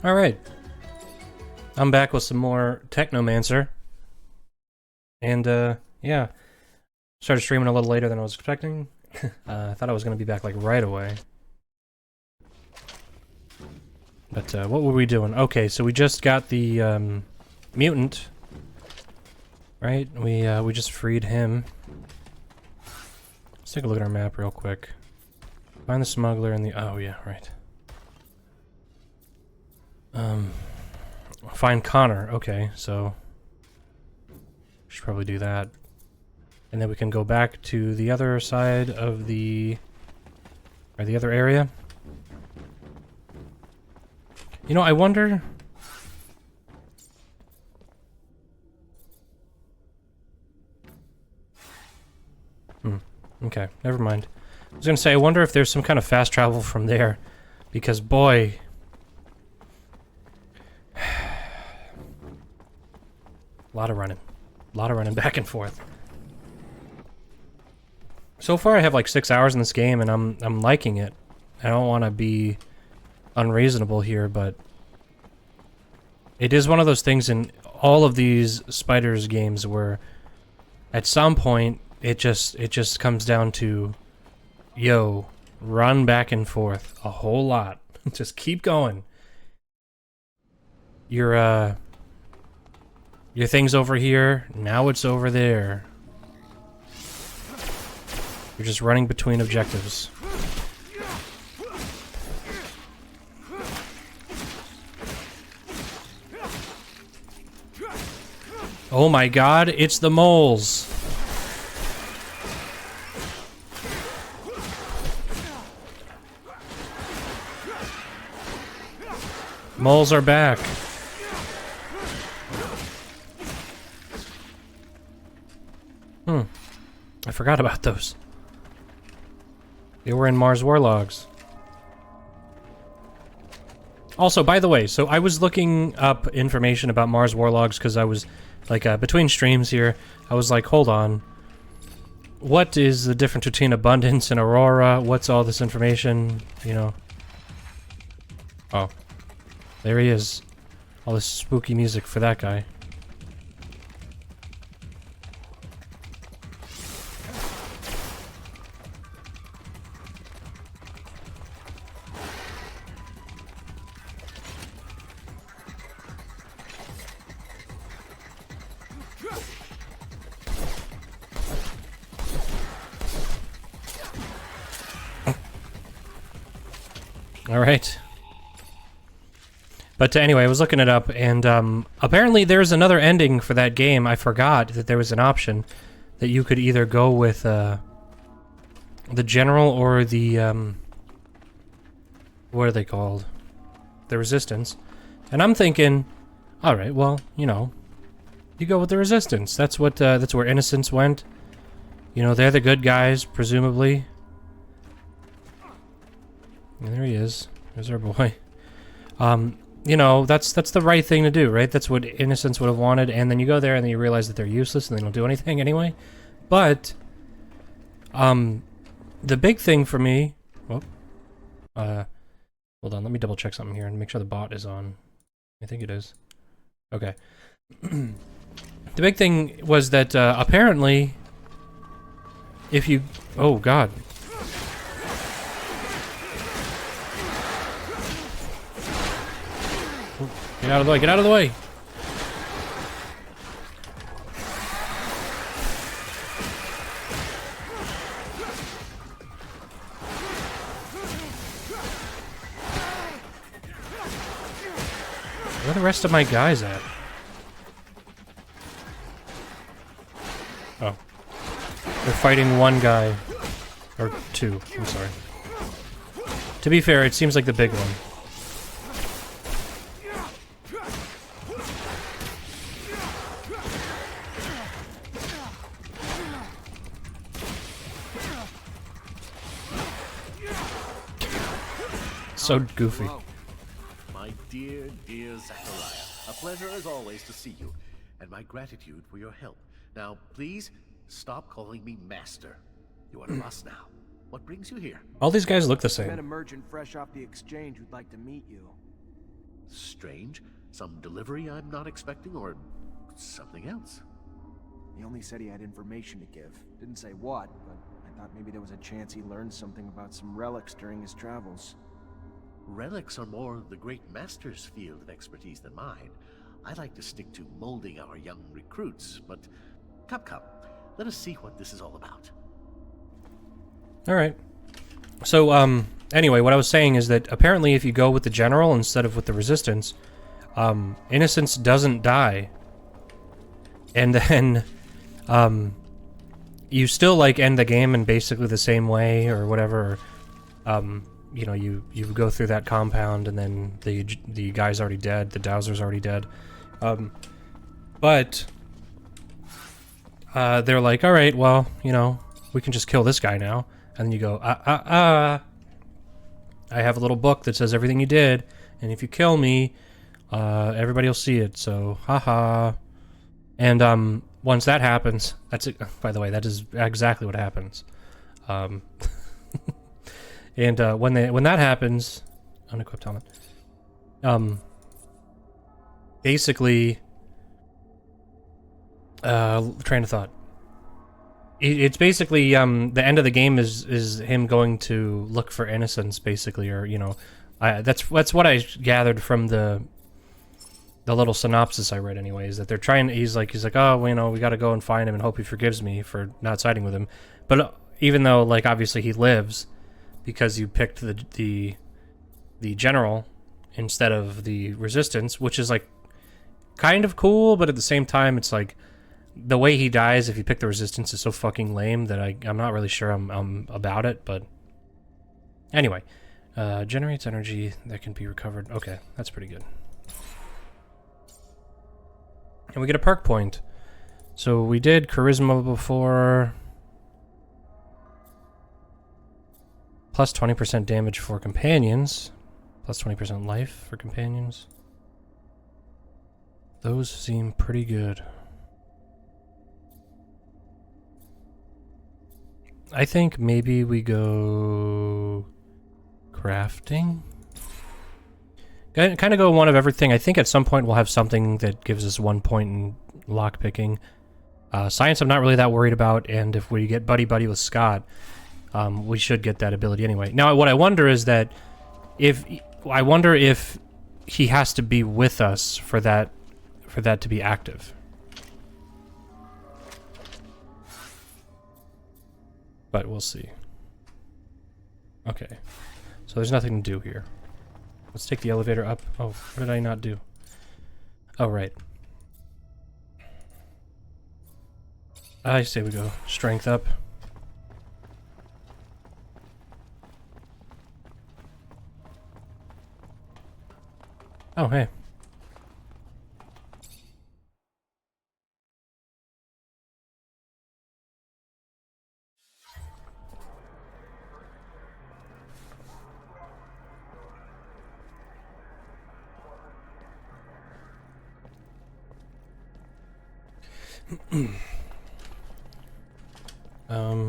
Alright. I'm back with some more Technomancer. And, yeah. Started streaming a little later than I was expecting. I thought I was going to be back, like, right away. But, what were we doing? Okay, so we just got the, mutant. Right? We just freed him. Let's take a look at our map real quick. Find the smuggler and the... Oh, yeah, right. Find Connor. Okay, so... should probably do that. And then we can go back to the other side of the... or the other area. You know, I wonder... Okay, never mind. I was gonna say, I wonder if there's some kind of fast travel from there. Because, boy... a lot of running. A lot of running back and forth. So far I have like 6 hours in this game and I'm liking it. I don't want to be unreasonable here, but... it is one of those things in all of these Spiders games where... at some point, it just comes down to... yo, run back and forth a whole lot. Just keep going. Your thing's over here, now it's over there. You're just running between objectives. Oh my god, it's the moles! Moles are back. I forgot about those. They were in Mars Warlogs. Also, by the way, so I was looking up information about Mars Warlogs because I was, like, between streams here, I was like, hold on. What is the difference between Abundance and Aurora? What's all this information, you know? Oh. There he is. All this spooky music for that guy. Alright. But anyway, I was looking it up, and apparently there's another ending for that game. I forgot that there was an option that you could either go with the General or the... what are they called? The Resistance. And I'm thinking, alright, well, you know, you go with the Resistance. That's what, that's where Innocence went. You know, they're the good guys, presumably. And there he is. There's our boy. You know, that's the right thing to do, right? That's what Innocence would have wanted, and then you go there and then you realize that they're useless and they don't do anything anyway. But, the big thing for me... well, hold on, let me double check something here and make sure the bot is on. I think it is. Okay. The big thing was that, apparently, if you... oh, God. Get out of the way, get out of the way! Where are the rest of my guys at? Oh. They're fighting one guy. Or two, I'm sorry. To be fair, it seems like the big one. So goofy. Hello. My dear, dear Zachariah, a pleasure as always to see you, and my gratitude for your help. Now, please, stop calling me Master. You are the boss now. What brings you here? All these guys look the Met a same. merchant fresh off the exchange who'd like to meet you. strange. Some delivery I'm not expecting, or something else. He only said he had information to give. Didn't say what, but I thought maybe there was a chance he learned something about some relics during his travels. Relics are more the great master's field of expertise than mine. I like to stick to molding our young recruits, but come, let us see what this is all about. Alright. So, anyway, what I was saying is that apparently if you go with the General instead of with the Resistance, Innocence doesn't die. And then, you still, like, end the game in basically the same way, or whatever. You know, you go through that compound, and then the guy's already dead, the Dowser's already dead. But they're like, alright, well, you know, we can just kill this guy now. And then you go, I have a little book that says everything you did, and if you kill me, everybody will see it, so, haha. And, once that happens, that's it. By the way, that is exactly what happens. And, when that happens, unequipped helmet, basically, train of thought. It's basically, the end of the game is him going to look for Innocence, basically, or, you know, that's what I gathered from the little synopsis I read, anyways, that they're trying, he's like, oh, well, you know, we gotta go and find him and hope he forgives me for not siding with him. But even though, like, obviously he lives, because you picked the General instead of the Resistance, which is, like, kind of cool, but at the same time, it's like, the way he dies if you pick the Resistance is so fucking lame that I'm not really sure I'm about it, but anyway. Generates energy that can be recovered. Okay, that's pretty good. And we get a perk point. So we did Charisma before. Plus 20% damage for companions. Plus 20% life for companions. Those seem pretty good. I think maybe we go crafting. Kind of go one of everything. I think at some point we'll have something that gives us 1 point in lockpicking. Science I'm not really that worried about, and if we get buddy-buddy with Scott, we should get that ability anyway. Now, what I wonder is that if he has to be with us for that to be active. But we'll see. Okay. So there's nothing to do here. Let's take the elevator up. Oh, what did I not do? Oh, right. I say we go strength up. Oh, hey.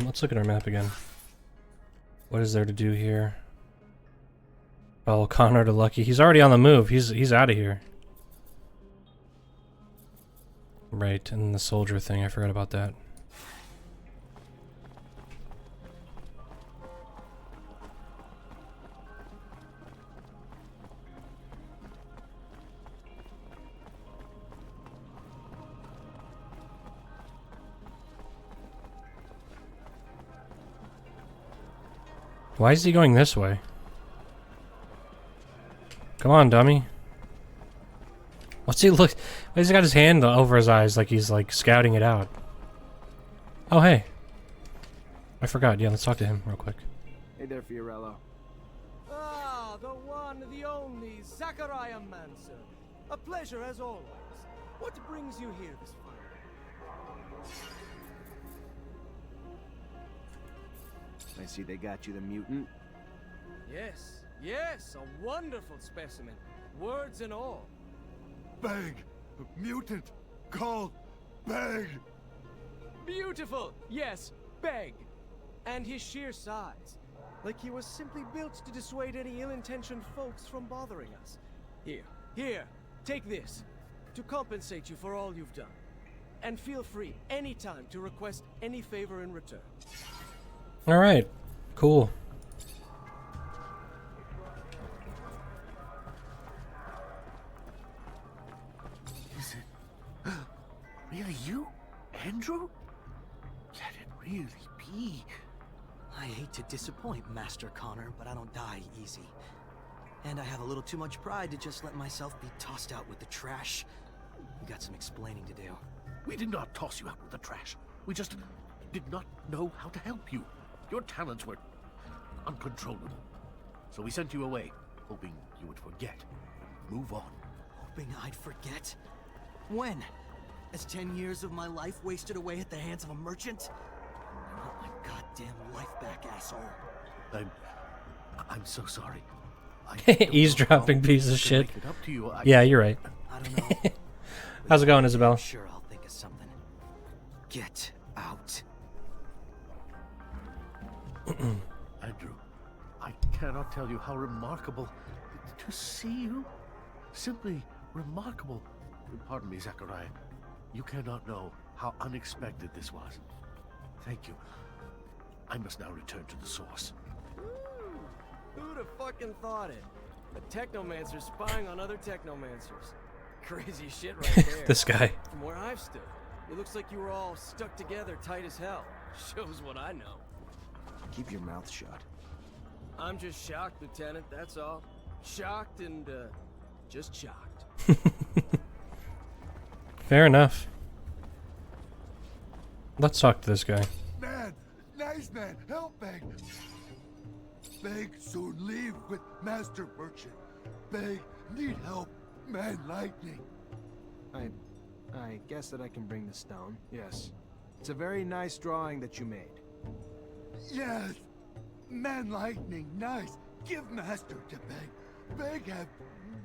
Let's look at our map again. What is there to do here? Follow Connor to Lucky. He's already on the move. He's out of here. Right, and the soldier thing, I forgot about that. Why is he going this way? Come on, dummy. What's he look? Why has he got his hand over his eyes like he's like scouting it out? Oh, hey. I forgot. Yeah, let's talk to him real quick. Hey there, Fiorello. Ah, the one, the only, Technomancer. A pleasure as always. What brings you here this far? I see they got you the mutant. Yes, yes, a wonderful specimen. Words and all. Beg! Mutant! Called Beg! Beautiful! Yes, Beg. And his sheer size. Like he was simply built to dissuade any ill-intentioned folks from bothering us. Here, Here, take this, to compensate you for all you've done. And feel free, anytime, to request any favor in return. Alright, cool. Is it really you, Andrew? Can it really be? I hate to disappoint, Master Connor, but I don't die easy. And I have a little too much pride to just let myself be tossed out with the trash. You got some explaining to do. We did not toss you out with the trash. We just did not know how to help you. Your talents were uncontrollable. So we sent you away, hoping you would forget. Move on. Hoping I'd forget? When? As 10 years of my life wasted away at the hands of a merchant? I want my goddamn life back, asshole. I'm so sorry. I don't know Eavesdropping how piece of to shit. make it up to you. Yeah, you're right. I don't know. How's it going, Isabel? I'm sure I'll think of something. Get out. Andrew, I cannot tell you how remarkable to see you. Simply remarkable. Pardon me, Zachariah. You cannot know how unexpected this was. Thank you. I must now return to the source. Who'd have fucking thought it? A Technomancer spying on other Technomancers. Crazy shit right there. This guy. From where I've stood, it looks like you were all stuck together tight as hell. Shows what I know. Keep your mouth shut. I'm just shocked, Lieutenant, that's all. Shocked and, just shocked. Fair enough. Let's talk to this guy. Man, nice man, help Beg. Beg soon leave with Master Merchant. Beg need help, man lightning. I guess that I can bring the stone, yes. It's a very nice drawing that you made. Yes, man lightning, nice. Give Master to Beg. Beg have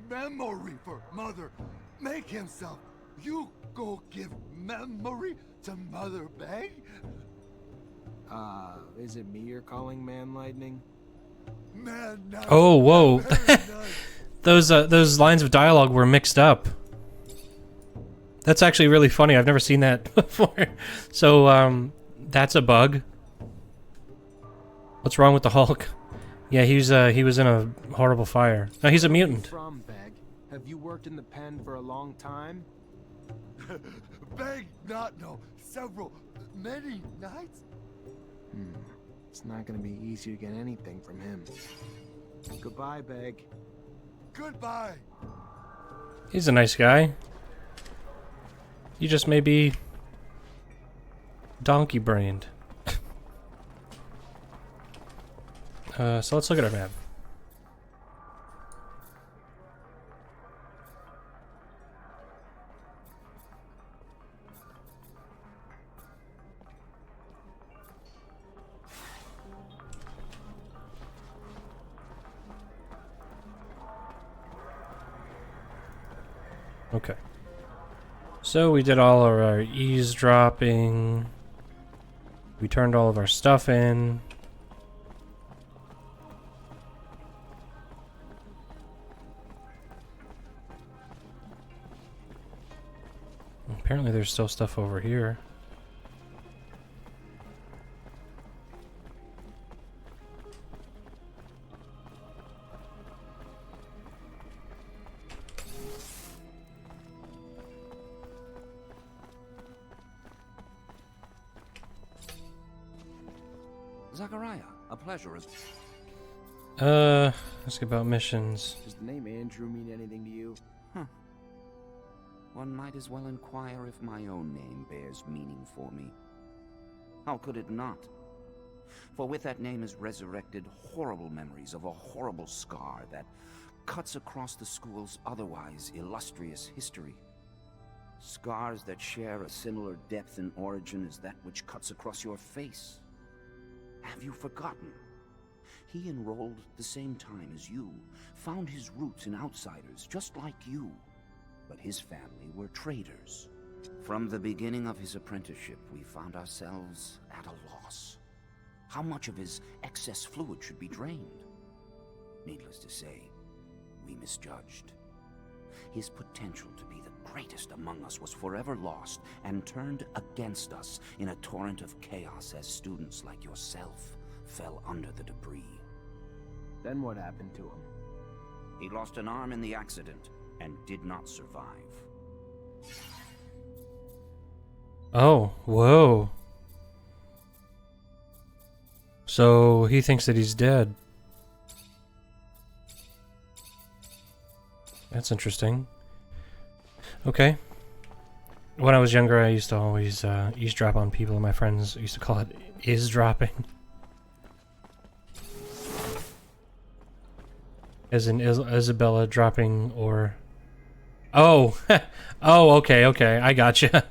memory for Mother. Make himself. You go give memory to Mother Beg? Is it me you're calling Man Lightning? Man, nice. Oh, whoa. Very nice. Those lines of dialogue were mixed up. That's actually really funny. I've never seen that before. So, that's a bug. What's wrong with the Hulk? Yeah, he was in a horrible fire. No, he's a mutant. From Beg? Have you worked in the pen for a long time? Beg not know. Many nights? It's not gonna be easy to get anything from him. Goodbye, Beg. Goodbye. He's a nice guy. You just may be donkey-brained. So let's look at our map. Okay. So we did all of our eavesdropping. We turned all of our stuff in. Apparently there's still stuff over here. Zachariah, a pleasure. Ask about missions. Does the name Andrew mean anything to you? One might as well inquire if my own name bears meaning for me. How could it not? For with that name is resurrected horrible memories of a horrible scar that cuts across the school's otherwise illustrious history. Scars that share a similar depth and origin as that which cuts across your face. Have you forgotten? He enrolled the same time as you, found his roots in outsiders just like you. But his family were traitors. From the beginning of his apprenticeship, we found ourselves at a loss. How much of his excess fluid should be drained? Needless to say, we misjudged. his potential to be the greatest among us was forever lost and turned against us in a torrent of chaos as students like yourself fell under the debris. Then what happened to him? He lost an arm in the accident and did not survive. Oh, whoa. So he thinks that he's dead. That's interesting. Okay. When I was younger, I used to always eavesdrop on people, and my friends used to call it is-dropping. As in Isabella dropping, or... Oh! Oh, okay, okay, I gotcha.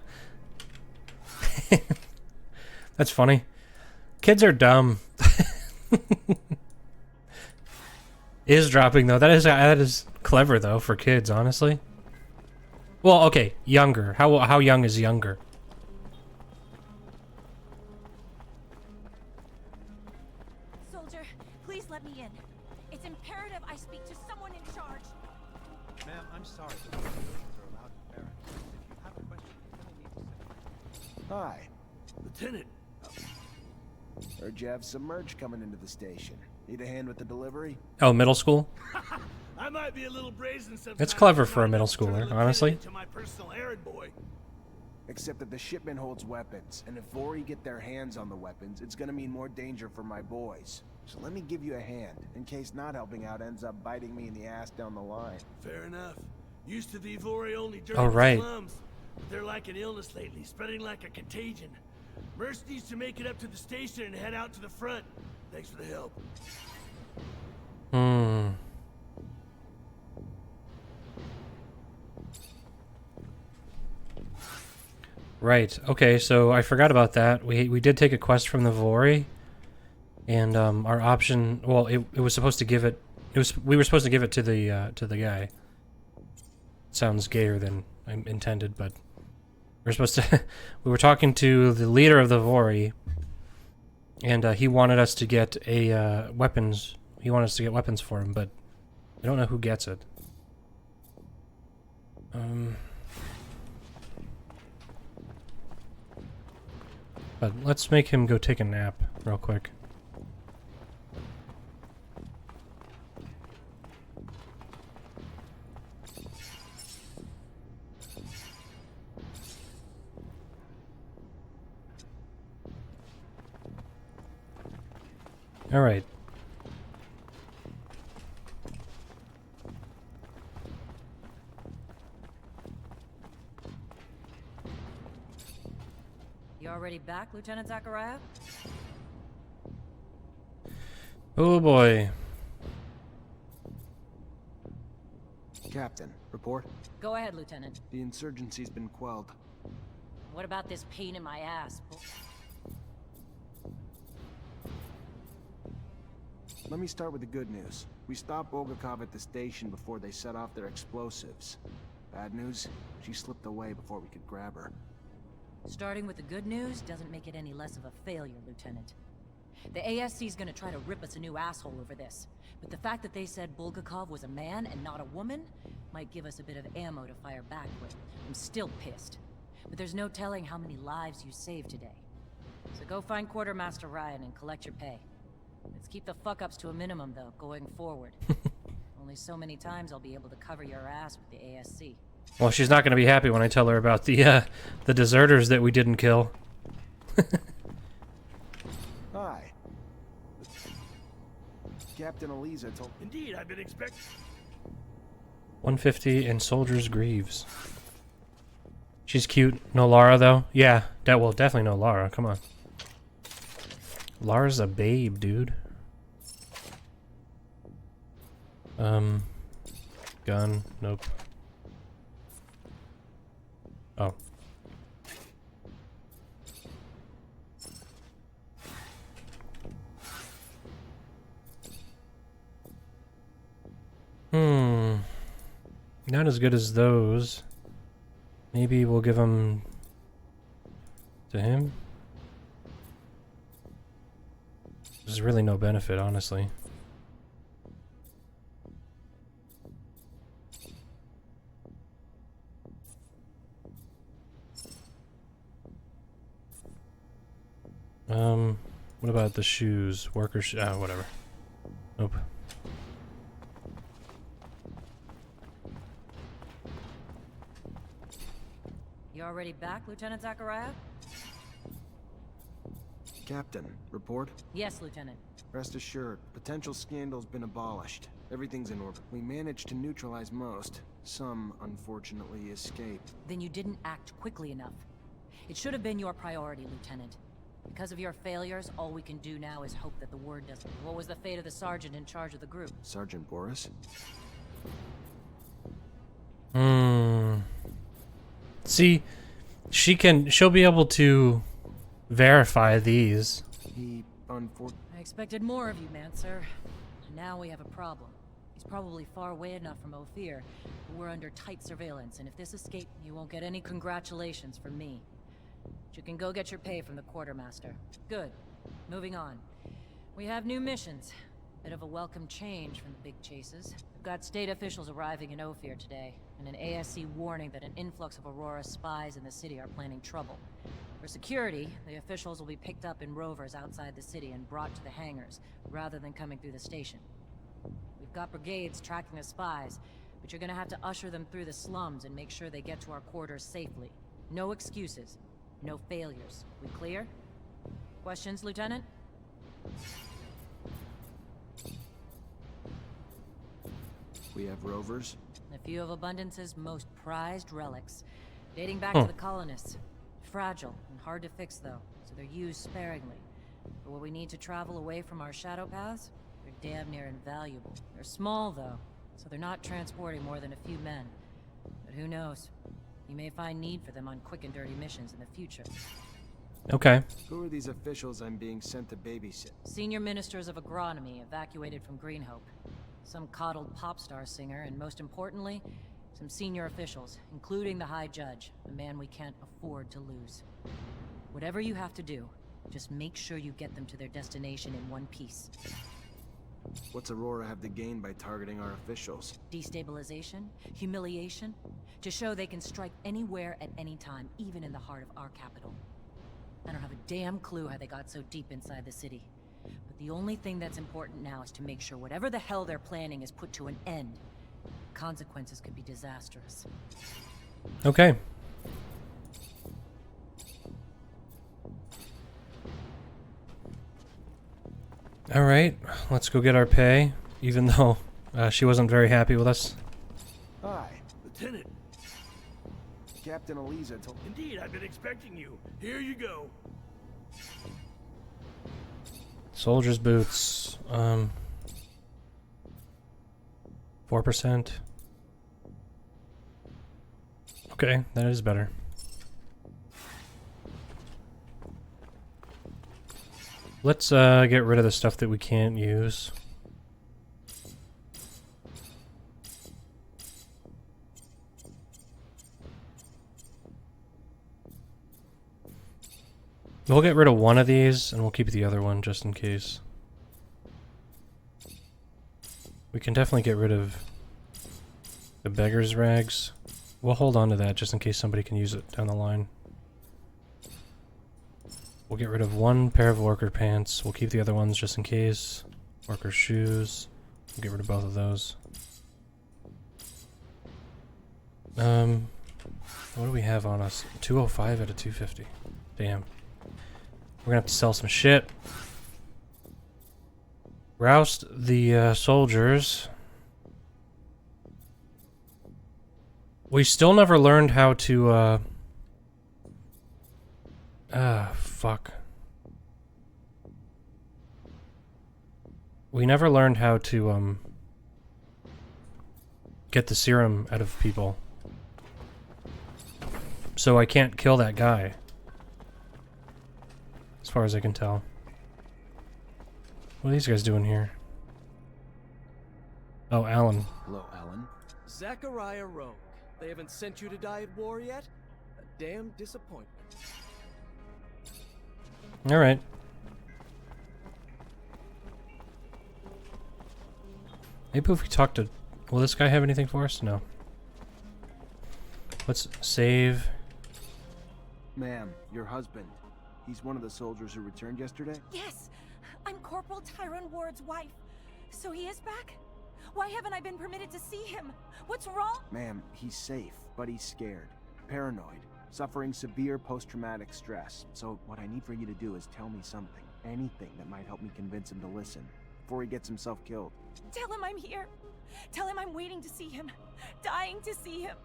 That's funny. Kids are dumb. Is dropping though. That is clever though for kids, honestly. Well, okay, younger. How young is younger? Soldier, please let me in. It's imperative I speak to someone in charge. Ma'am, I'm sorry. But the civilians are allowed in barracks. If you have a question, you're gonna need to sit. Hi. Lieutenant, Heard you have some merch coming into the station. Need a hand with the delivery? Oh, middle school? I might be a little brazen sometimes. It's clever for a middle but I'm schooler, turning honestly. lieutenant into my personal errand boy. Except that the shipment holds weapons, and if Vori get their hands on the weapons, it's gonna mean more danger for my boys. So let me give you a hand, in case not helping out ends up biting me in the ass down the line. Fair enough. Used to be Vori only during Oh, right. the slums. But they're like an illness lately, spreading like a contagion. Merce needs to make it up to the station and head out to the front. Thanks for the help. Hmm. Right. Okay, so I forgot about that. We did take a quest from the Vori, and our option. Well, it was supposed to give it. We were supposed to give it to the guy. Sounds gayer than I intended, but we're supposed to. We were talking to the leader of the Vori, and he wanted us to get a weapons. He wanted us to get weapons for him, but I don't know who gets it. But let's make him go take a nap real quick. All right. You already back, Lieutenant Zachariah? Oh boy. Captain, report. Go ahead, Lieutenant. The insurgency's been quelled. What about this pain in my ass? Let me start with the good news. We stopped Bulgakov at the station before they set off their explosives. Bad news? She slipped away before we could grab her. Starting with the good news doesn't make it any less of a failure, Lieutenant. The ASC's gonna try to rip us a new asshole over this. But the fact that they said Bulgakov was a man and not a woman might give us a bit of ammo to fire back with. I'm still pissed. But there's no telling how many lives you saved today. So go find Quartermaster Ryan and collect your pay. Let's keep the fuck-ups to a minimum, though, going forward. Only so many times I'll be able to cover your ass with the ASC. Well, she's not going to be happy when I tell her about the deserters that we didn't kill. Hi. Captain Eliza told... Indeed, I've been expecting... 150 and Soldier's Greaves. She's cute. No Lara, though? Yeah, well, definitely no Lara. Come on. Lara's a babe, dude. Gun. Nope. Oh. Not as good as those. Maybe we'll give them to him. There's really no benefit, honestly. What about the shoes? Worker whatever. Nope. You already back, Lieutenant Zachariah? Captain, report? Yes, Lieutenant. Rest assured, potential scandal's been abolished. Everything's in order. We managed to neutralize most. Some, unfortunately, escaped. Then you didn't act quickly enough. It should have been your priority, Lieutenant. Because of your failures, all we can do now is hope that the word doesn't... What was the fate of the sergeant in charge of the group? Sergeant Boris? See, she'll be able to verify these. He, I expected more of you, Mancer. Now we have a problem. He's probably far away enough from Ophir, but we're under tight surveillance, and if this escapes, you won't get any congratulations from me. But you can go get your pay from the quartermaster. Good. Moving on. We have new missions. Bit of a welcome change from the big chases. We've got state officials arriving in Ophir today, and an ASC warning that an influx of Aurora spies in the city are planning trouble. For security, the officials will be picked up in rovers outside the city and brought to the hangars, rather than coming through the station. We've got brigades tracking the spies, but you're gonna have to usher them through the slums and make sure they get to our quarters safely. No excuses. No failures. We clear? Questions, Lieutenant? We have rovers? A few of Abundance's most prized relics, dating back to the colonists. Fragile and hard to fix, though, so they're used sparingly. For what we need to travel away from our shadow paths, they're damn near invaluable. They're small, though, so they're not transporting more than a few men. But who knows? You may find need for them on quick and dirty missions in the future. Okay. Who are these officials I'm being sent to babysit? Senior ministers of agronomy evacuated from Greenhope. Some coddled pop star singer, and most importantly, some senior officials, including the High Judge, a man we can't afford to lose. Whatever you have to do, just make sure you get them to their destination in one piece. What's Aurora have to gain by targeting our officials? Destabilization, humiliation, to show they can strike anywhere at any time, even in the heart of our capital. I don't have a damn clue how they got so deep inside the city. But the only thing that's important now is to make sure whatever the hell they're planning is put to an end. Consequences could be disastrous. Okay. All right, let's go get our pay, even though she wasn't very happy with us. Hi. Lieutenant. Captain Eliza told... Indeed, I've been expecting you. Here you go. Soldier's boots, 4%. Okay, that is better. Let's get rid of the stuff that we can't use. We'll get rid of one of these, and we'll keep the other one just in case. We can definitely get rid of the beggar's rags. We'll hold on to that just in case somebody can use it down the line. We'll get rid of one pair of worker pants. We'll keep the other ones just in case. Worker shoes. We'll get rid of both of those. What do we have on us? 205 out of 250. Damn. We're gonna have to sell some shit. Roust the soldiers. We still never learned how to fuck. We never learned how to get the serum out of people. So I can't kill that guy. As far as I can tell. What are these guys doing here? Oh, Alan. Hello, Alan. Zachariah Rogue. They haven't sent you to die at war yet? A damn disappointment. Alright. Maybe if we talk to... Will this guy have anything for us? No. Let's save. Ma'am, your husband. He's one of the soldiers who returned yesterday? Yes, I'm Corporal Tyrone Ward's wife. So he is back? Why haven't I been permitted to see him? What's wrong? Ma'am, he's safe, but he's scared. Paranoid. Suffering severe post-traumatic stress. So what I need for you to do is tell me something. Anything that might help me convince him to listen. Before he gets himself killed. Tell him I'm here. Tell him I'm waiting to see him. Dying to see him.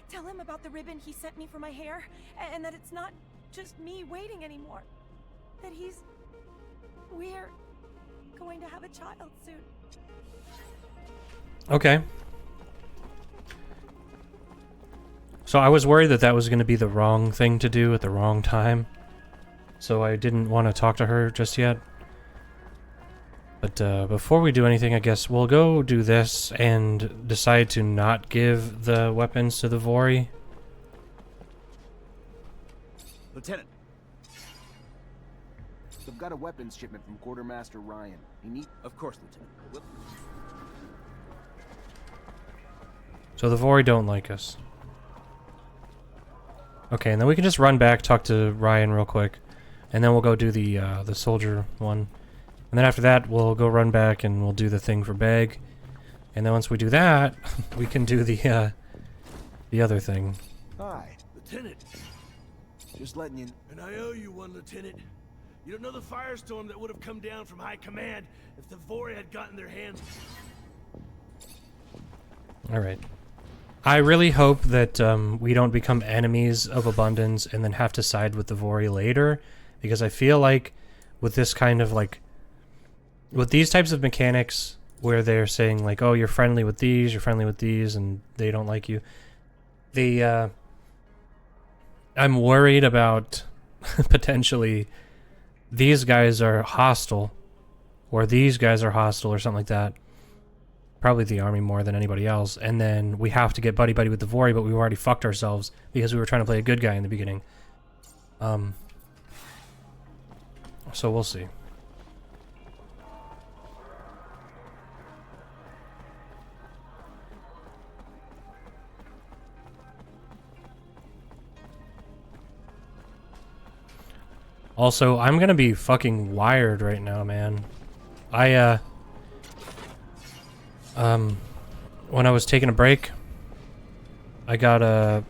Tell him about the ribbon he sent me for my hair. And that it's not just me waiting anymore. That we're going to have a child soon. Okay. So I was worried that that was going to be the wrong thing to do at the wrong time. So I didn't want to talk to her just yet. But before we do anything, I guess we'll go do this and decide to not give the weapons to the Vori. Lieutenant. I've got a weapons shipment from Quartermaster Ryan. He needs... Of course, Lieutenant. So the Vori don't like us. Okay, and then we can just run back, talk to Ryan real quick, and then we'll go do the soldier one. And then after that, we'll go run back and we'll do the thing for Beg. And then once we do that, we can do the other thing. Hi. Lieutenant. Just letting you... And I owe you one, Lieutenant. You don't know the firestorm that would have come down from High Command if the Vori had gotten their hands... Alright. I really hope that we don't become enemies of Abundance and then have to side with the Vori later. Because I feel like with this kind of like... With these types of mechanics where they're saying like, oh, you're friendly with these, and they don't like you. I'm worried about potentially these guys are hostile, or these guys are hostile, or something like that. Probably the army more than anybody else. And then we have to get buddy-buddy with the Vori, but we've already fucked ourselves because we were trying to play a good guy in the beginning. So we'll see. Also, I'm gonna be fucking wired right now, man. When I was taking a break, I got a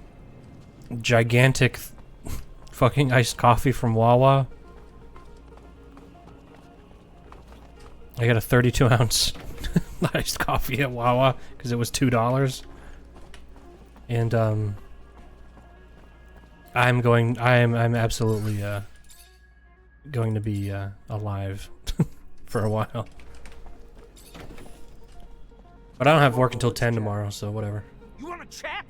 gigantic fucking iced coffee from Wawa. I got a 32-ounce iced coffee at Wawa because it was $2. And I'm absolutely going to be alive for a while. But I don't have work until 10 tomorrow, so whatever. You want to chat?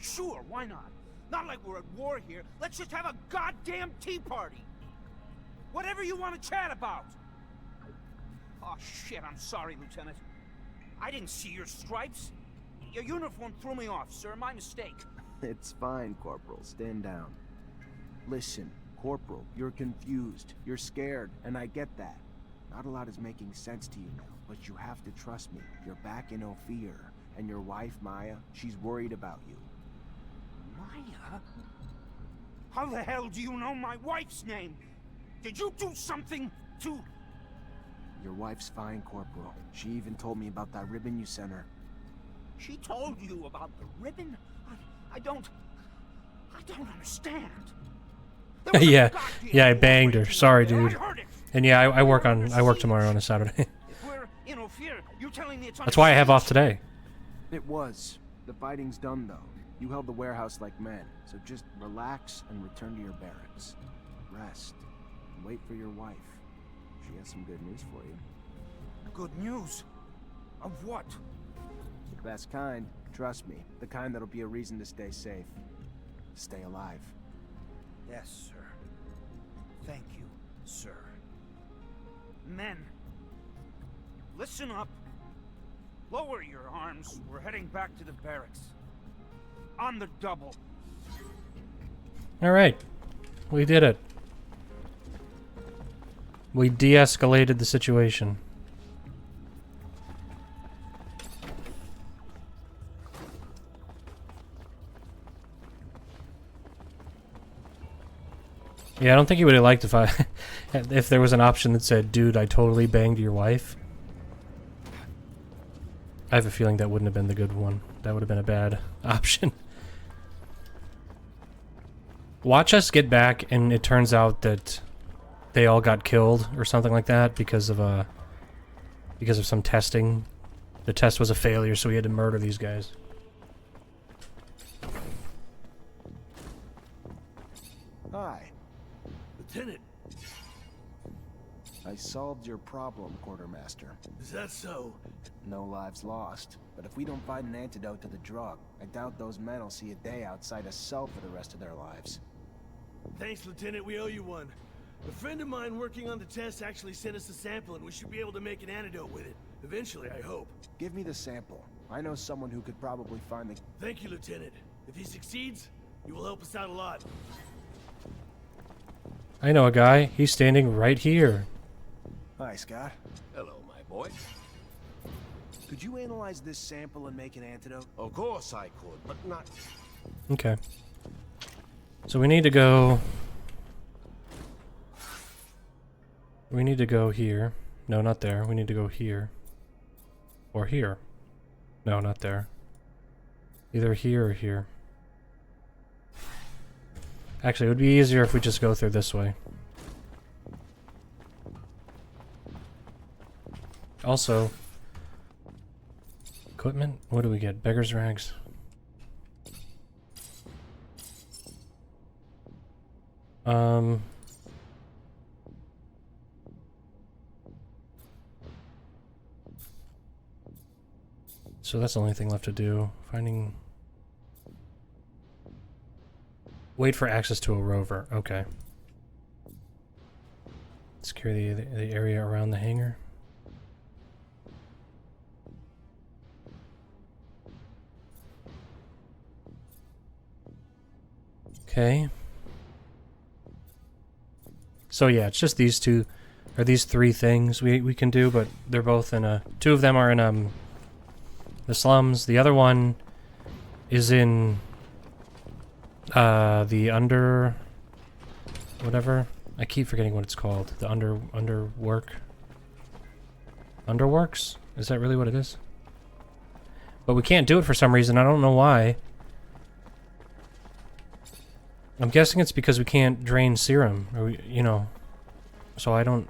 Sure, why not? Not like we're at war here. Let's just have a goddamn tea party. Whatever you want to chat about. Oh shit, I'm sorry, Lieutenant. I didn't see your stripes. Your uniform threw me off, sir. My mistake. It's fine, Corporal. Stand down. Listen, Corporal, you're confused. You're scared, and I get that. Not a lot is making sense to you now, but you have to trust me. You're back in Ophir, and your wife, Maya, she's worried about you. Maya? How the hell do you know my wife's name? Did you do something to... Your wife's fine, Corporal. She even told me about that ribbon you sent her. She told you about the ribbon? I don't understand. Yeah, I banged her. Sorry, dude. And yeah, I work tomorrow on a Saturday. If we're in Ophir, you're telling me it's That's why I have off today. It was. The fighting's done, though. You held the warehouse like men, so just relax and return to your barracks. Rest. And wait for your wife. She has some good news for you. Good news? Of what? The best kind. Trust me. The kind that'll be a reason to stay safe. Stay alive. Yes, sir. Thank you, sir. Men, listen up. Lower your arms. We're heading back to the barracks. On the double. Alright. We did it. We de-escalated the situation. Yeah, I don't think he would have liked if if there was an option that said, "Dude, I totally banged your wife." I have a feeling that wouldn't have been the good one. That would have been a bad option. Watch us get back, and it turns out that they all got killed or something like that because of some testing. The test was a failure, so we had to murder these guys. Hi. Lieutenant, I solved your problem, Quartermaster. is that so? No lives lost. But if we don't find an antidote to the drug, I doubt those men will see a day outside a cell for the rest of their lives. Thanks, Lieutenant. We owe you one. A friend of mine working on the test actually sent us a sample, and we should be able to make an antidote with it. Eventually, I hope. Give me the sample. I know someone who could probably find the... Thank you, Lieutenant. If he succeeds, he will help us out a lot. I know a guy. He's standing right here. Hi, Scott. Hello, my boy. Could you analyze this sample and make an antidote? Of course I could, but not... Okay. So we need to go... We need to go here. No, not there. We need to go here. Or here. No, not there. Either here or here. Actually, it would be easier if we just go through this way. Also... Equipment? What do we get? Beggar's rags. So that's the only thing left to do. Finding... Wait for access to a rover. Okay. Secure the area around the hangar. Okay. So yeah, it's just these two, or these three things we can do, but they're both in a... Two of them are in the slums. The other one is in the under... whatever. I keep forgetting what it's called. The underwork. Underworks? Is that really what it is? But we can't do it for some reason. I don't know why. I'm guessing it's because we can't drain serum, or you know. So I don't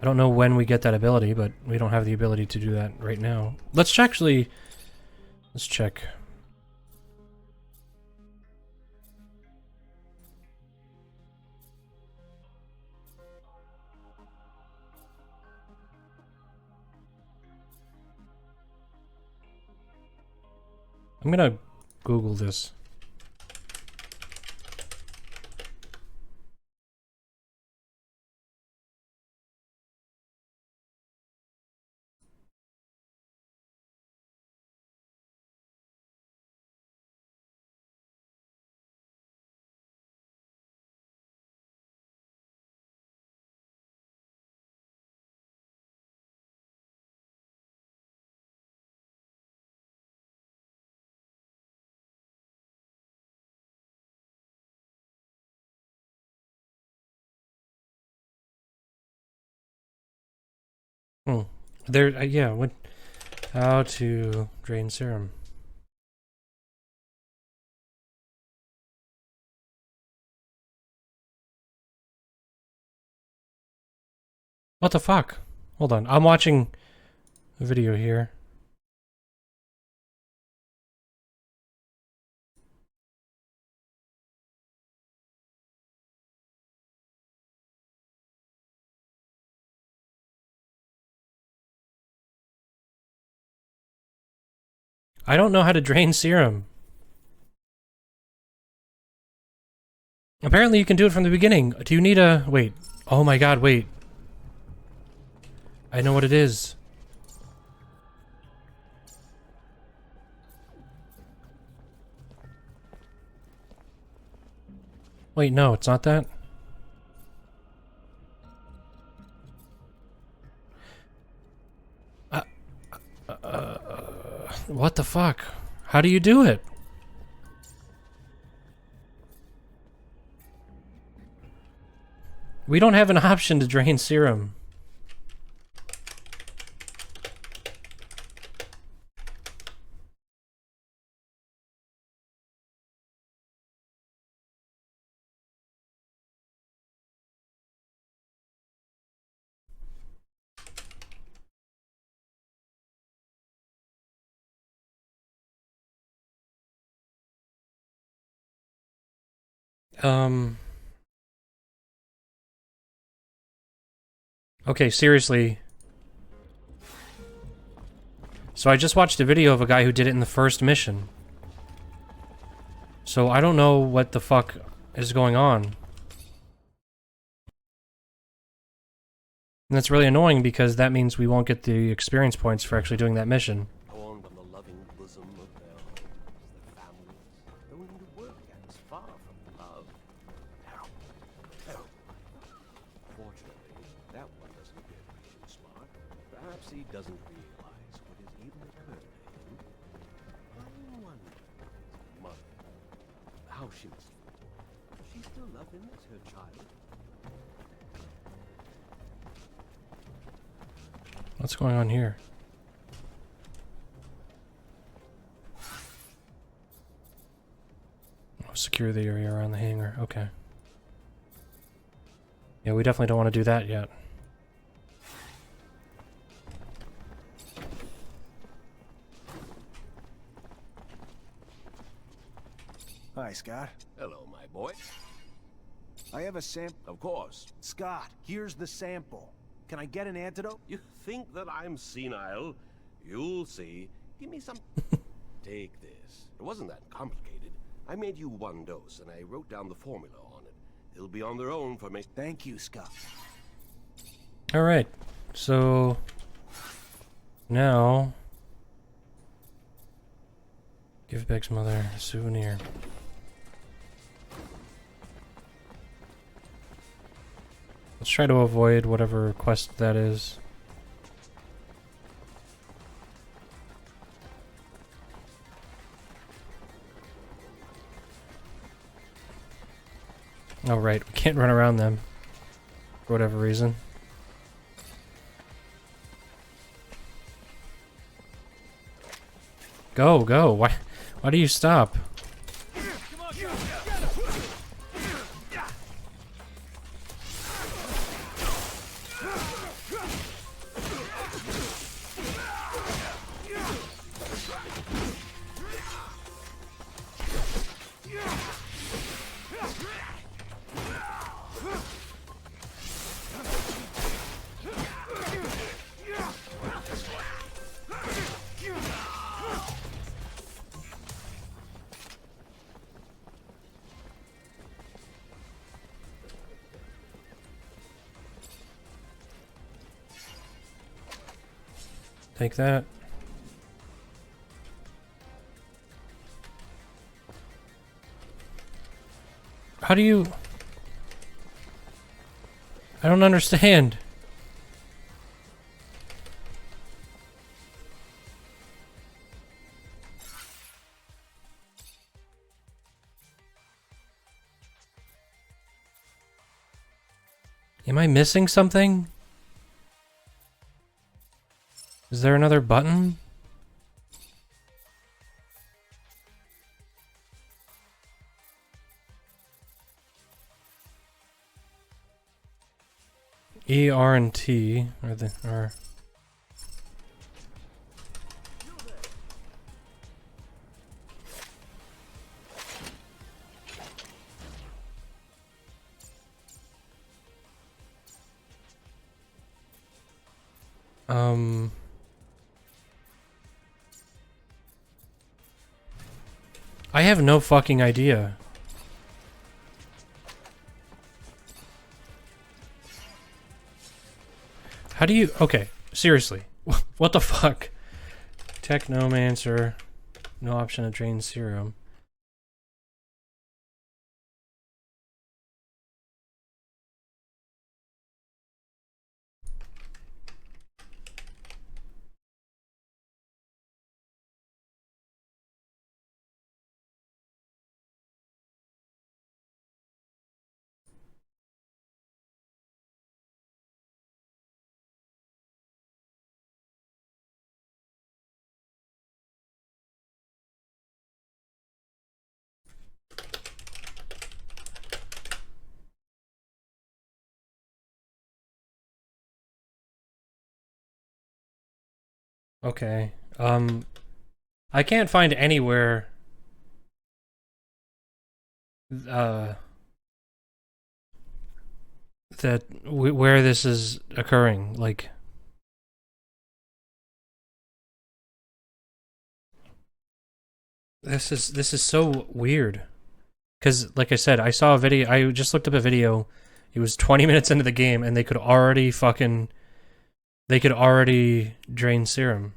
know when we get that ability, but we don't have the ability to do that right now. Let's check. I'm gonna Google this. There, yeah, what... How to drain serum. What the fuck? Hold on, I'm watching a video here. I don't know how to drain serum. Apparently you can do it from the beginning. Do you need a... Wait. Oh my god, wait. I know what it is. Wait, no, it's not that. What the fuck? How do you do it? We don't have an option to drain serum. Okay, seriously. So I just watched a video of a guy who did it in the first mission. So I don't know what the fuck is going on. And that's really annoying because that means we won't get the experience points for actually doing that mission. Born from the loving bosom of their homes, their families, going to work and far from love. Terrible. Terrible. Fortunately, that one doesn't appear to be too smart. Perhaps he doesn't realize what has even occurred to him. I wonder, his mother, how she must feel. Does she still love him as her child? What's going on here? Oh, secure the area around the hangar. Okay. Yeah, we definitely don't want to do that yet. Hi, Scott. Hello, my boy. I have a sample. Of course. Scott, here's the sample. Can I get an antidote? You think that I'm senile? You'll see. Give me some... Take this. It wasn't that complicated. I made you one dose, and I wrote down the formula on it. They'll be on their own for me. Thank you, Scott. Alright. So... now... give Beg's mother a souvenir. Let's try to avoid whatever quest that is. Oh right, we can't run around them for whatever reason. Go, go. Why do you stop? Take that. How do you... I don't understand. Am I missing something? Is there another button? E, R, and T are I have no fucking idea. How do you... Okay, seriously. What the fuck? Technomancer. No option to drain serum. Okay. I can't find anywhere where this is occurring. Like, this is so weird. Because, like I said, I saw a video. I just looked up a video. It was 20 minutes into the game, and they could already drain serum.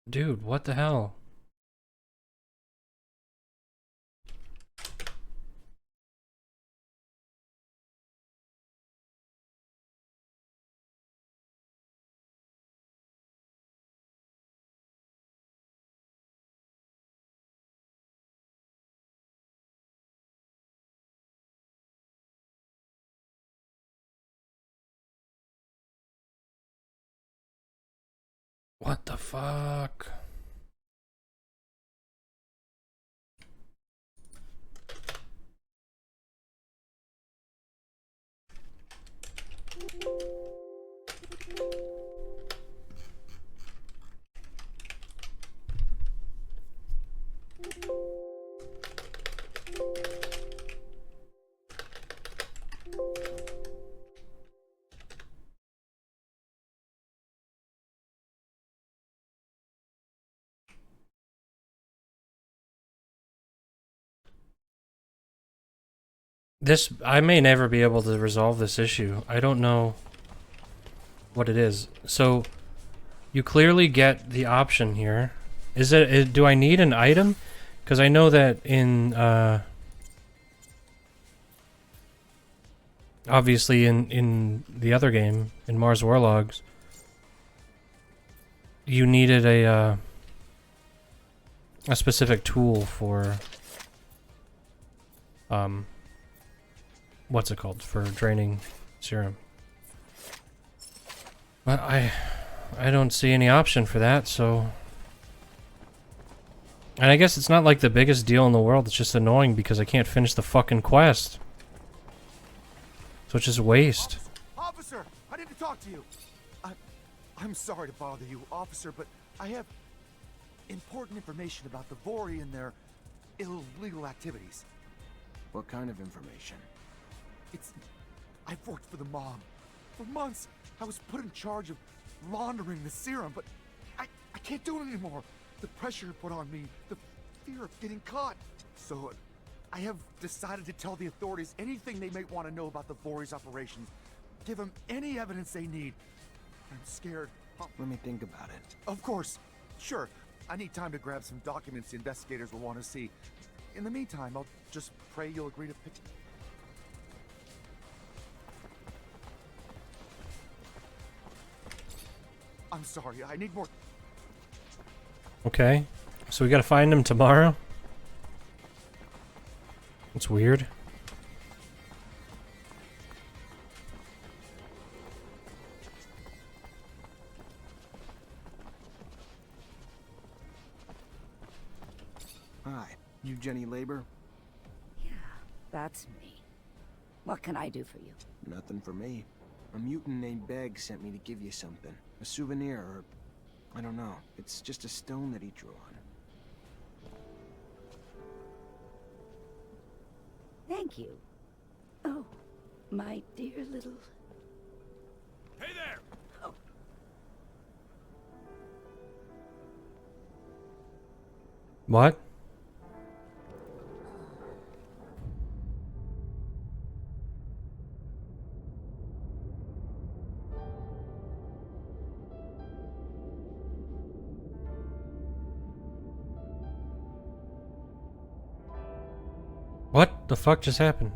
Dude, what the hell? What the fuck? This, I may never be able to resolve this issue. I don't know what it is. So, you clearly get the option here. Is it, do I need an item? Because I know that in, obviously in the other game, in Mars Warlogs, you needed a specific tool for, what's it called? For draining serum. But I don't see any option for that, so... And I guess it's not like the biggest deal in the world, it's just annoying because I can't finish the fucking quest. So it's just waste. Officer, I need to talk to you. I'm sorry to bother you, officer, but I have important information about the Vori and their illegal activities. What kind of information? I've worked for the mob. For months, I was put in charge of laundering the serum, but I can't do it anymore. The pressure put on me, the fear of getting caught. So I have decided to tell the authorities anything they may want to know about the Vori's operations. Give them any evidence they need. I'm scared. Let me think about it. Of course. Sure. I need time to grab some documents the investigators will want to see. In the meantime, I'll just pray you'll agree to pick... I'm sorry, I need more... Okay. So we gotta find him tomorrow? It's weird. Hi, you Jenny Labor? Yeah, that's me. What can I do for you? Nothing for me. A mutant named Beg sent me to give you something. A souvenir, or... I don't know. It's just a stone that he drew on. Thank you. Oh, my dear little... Hey there! Oh. What? What the fuck just happened?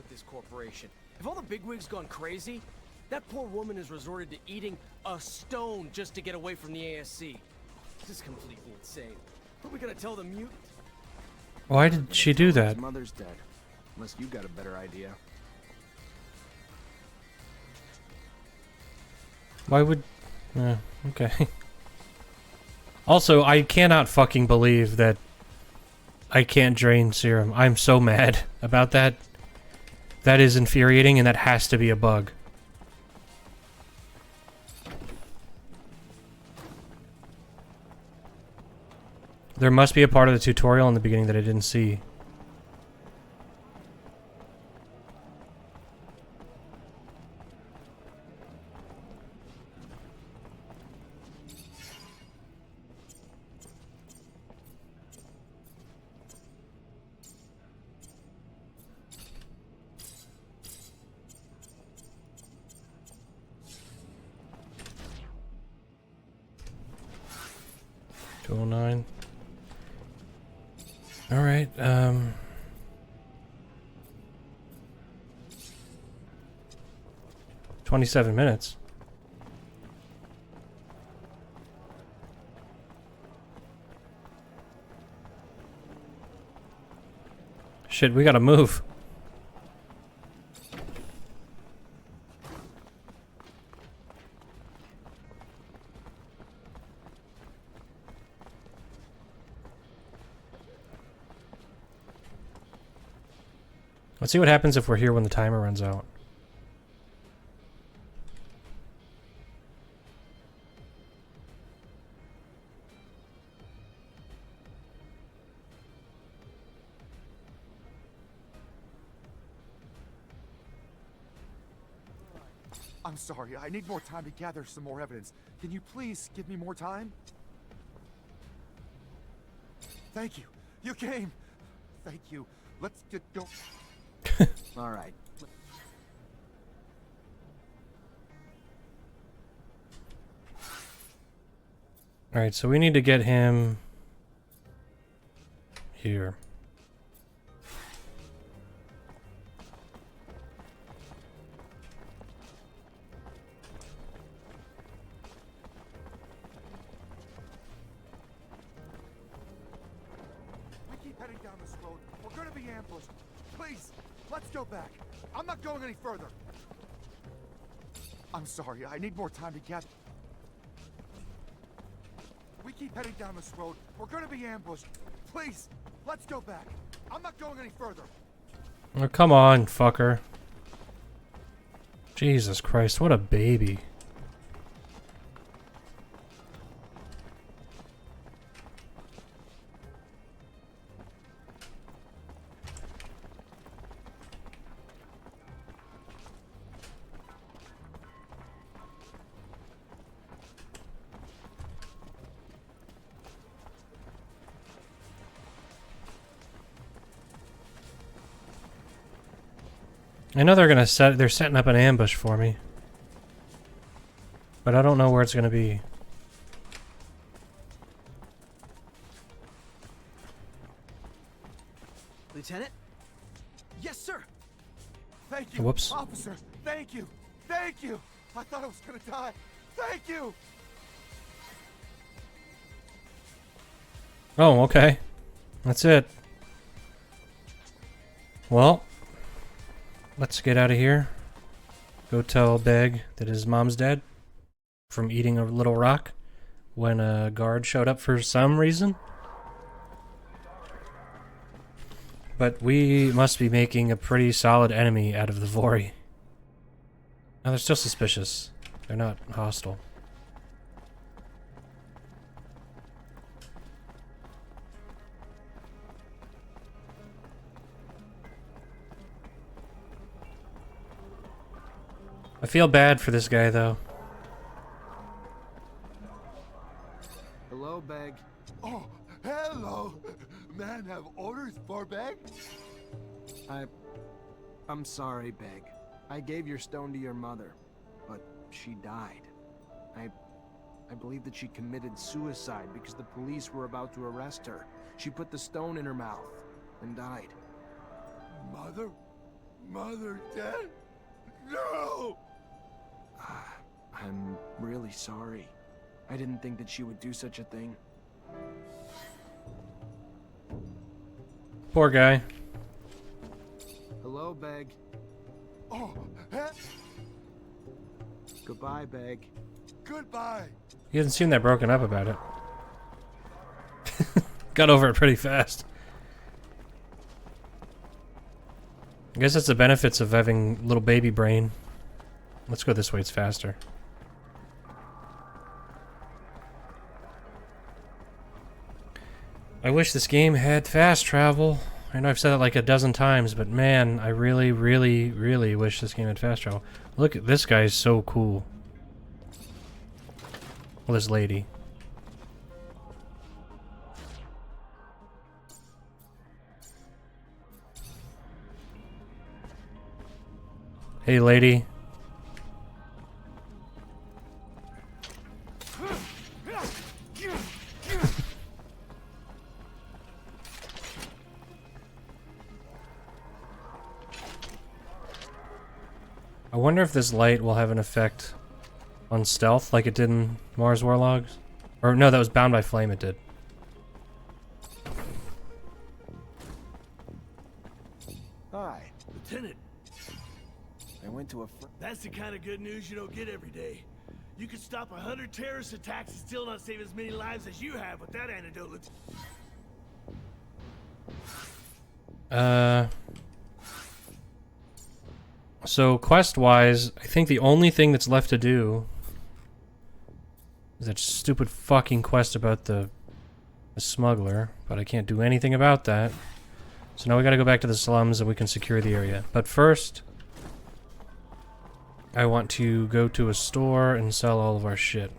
with this corporation. Have all the bigwigs gone crazy? That poor woman has resorted to eating a stone just to get away from the ASC. This is completely insane. What are we gonna tell the mutant? Why did she do that? His mother's dead. Unless you got a better idea. Why would... okay. Also, I cannot fucking believe that I can't drain serum. I'm so mad about that. That is infuriating, and that has to be a bug. There must be a part of the tutorial in the beginning that I didn't see. $209. Alright, 27 minutes. Shit, we gotta move. Let's see what happens if we're here when the timer runs out. I'm sorry, I need more time to gather some more evidence. Can you please give me more time? Thank you. You came. Thank you. Let's get going. All right. Alright, so we need to get him here. We keep heading down this road. We're gonna be ambushed. Please, let's go back. I'm not going any further. I'm sorry, I need more time to gather. We keep heading down this road. We're gonna be ambushed. Please, let's go back. I'm not going any further. Oh, come on, fucker. Jesus Christ, what a baby. I know they're setting up an ambush for me. But I don't know where it's gonna be. Lieutenant? Yes, sir. Thank you, Whoops. officer. Thank you. Thank you. I thought I was gonna die. Thank you. Oh, okay. That's it. Well, let's get out of here. Go tell Beg that his mom's dead from eating a little rock when a guard showed up for some reason. But we must be making a pretty solid enemy out of the Vori. Now they're still suspicious. They're not hostile. I feel bad for this guy, though. Hello, Beg. Oh, hello. Man, have orders for Beg? I'm sorry, Beg. I gave your stone to your mother, but she died. I believe that she committed suicide because the police were about to arrest her. She put the stone in her mouth and died. Mother? mother dead? No! I'm really sorry. I didn't think that she would do such a thing. Poor guy. Hello, Beg. Oh, eh? Goodbye, Beg. Goodbye. He doesn't seem that broken up about it. Got over it pretty fast. I guess that's the benefits of having little baby brain. Let's go this way, it's faster. I wish this game had fast travel. I know I've said it like a dozen times, but man, I really, really, really wish this game had fast travel. Look, this guy's so cool. Well, this lady. Hey, lady. I wonder if this light will have an effect on stealth like it did in Mars Warlogs. Or no, that was Bound by Flame it did. Hi. Lieutenant, I went to a that's the kind of good news you don't get every day. You could stop 100 terrorist attacks and still not save as many lives as you have with that antidote. So quest-wise, I think the only thing that's left to do is that stupid fucking quest about the smuggler, but I can't do anything about that. So now we gotta go back to the slums and we can secure the area. But first, I want to go to a store and sell all of our shit.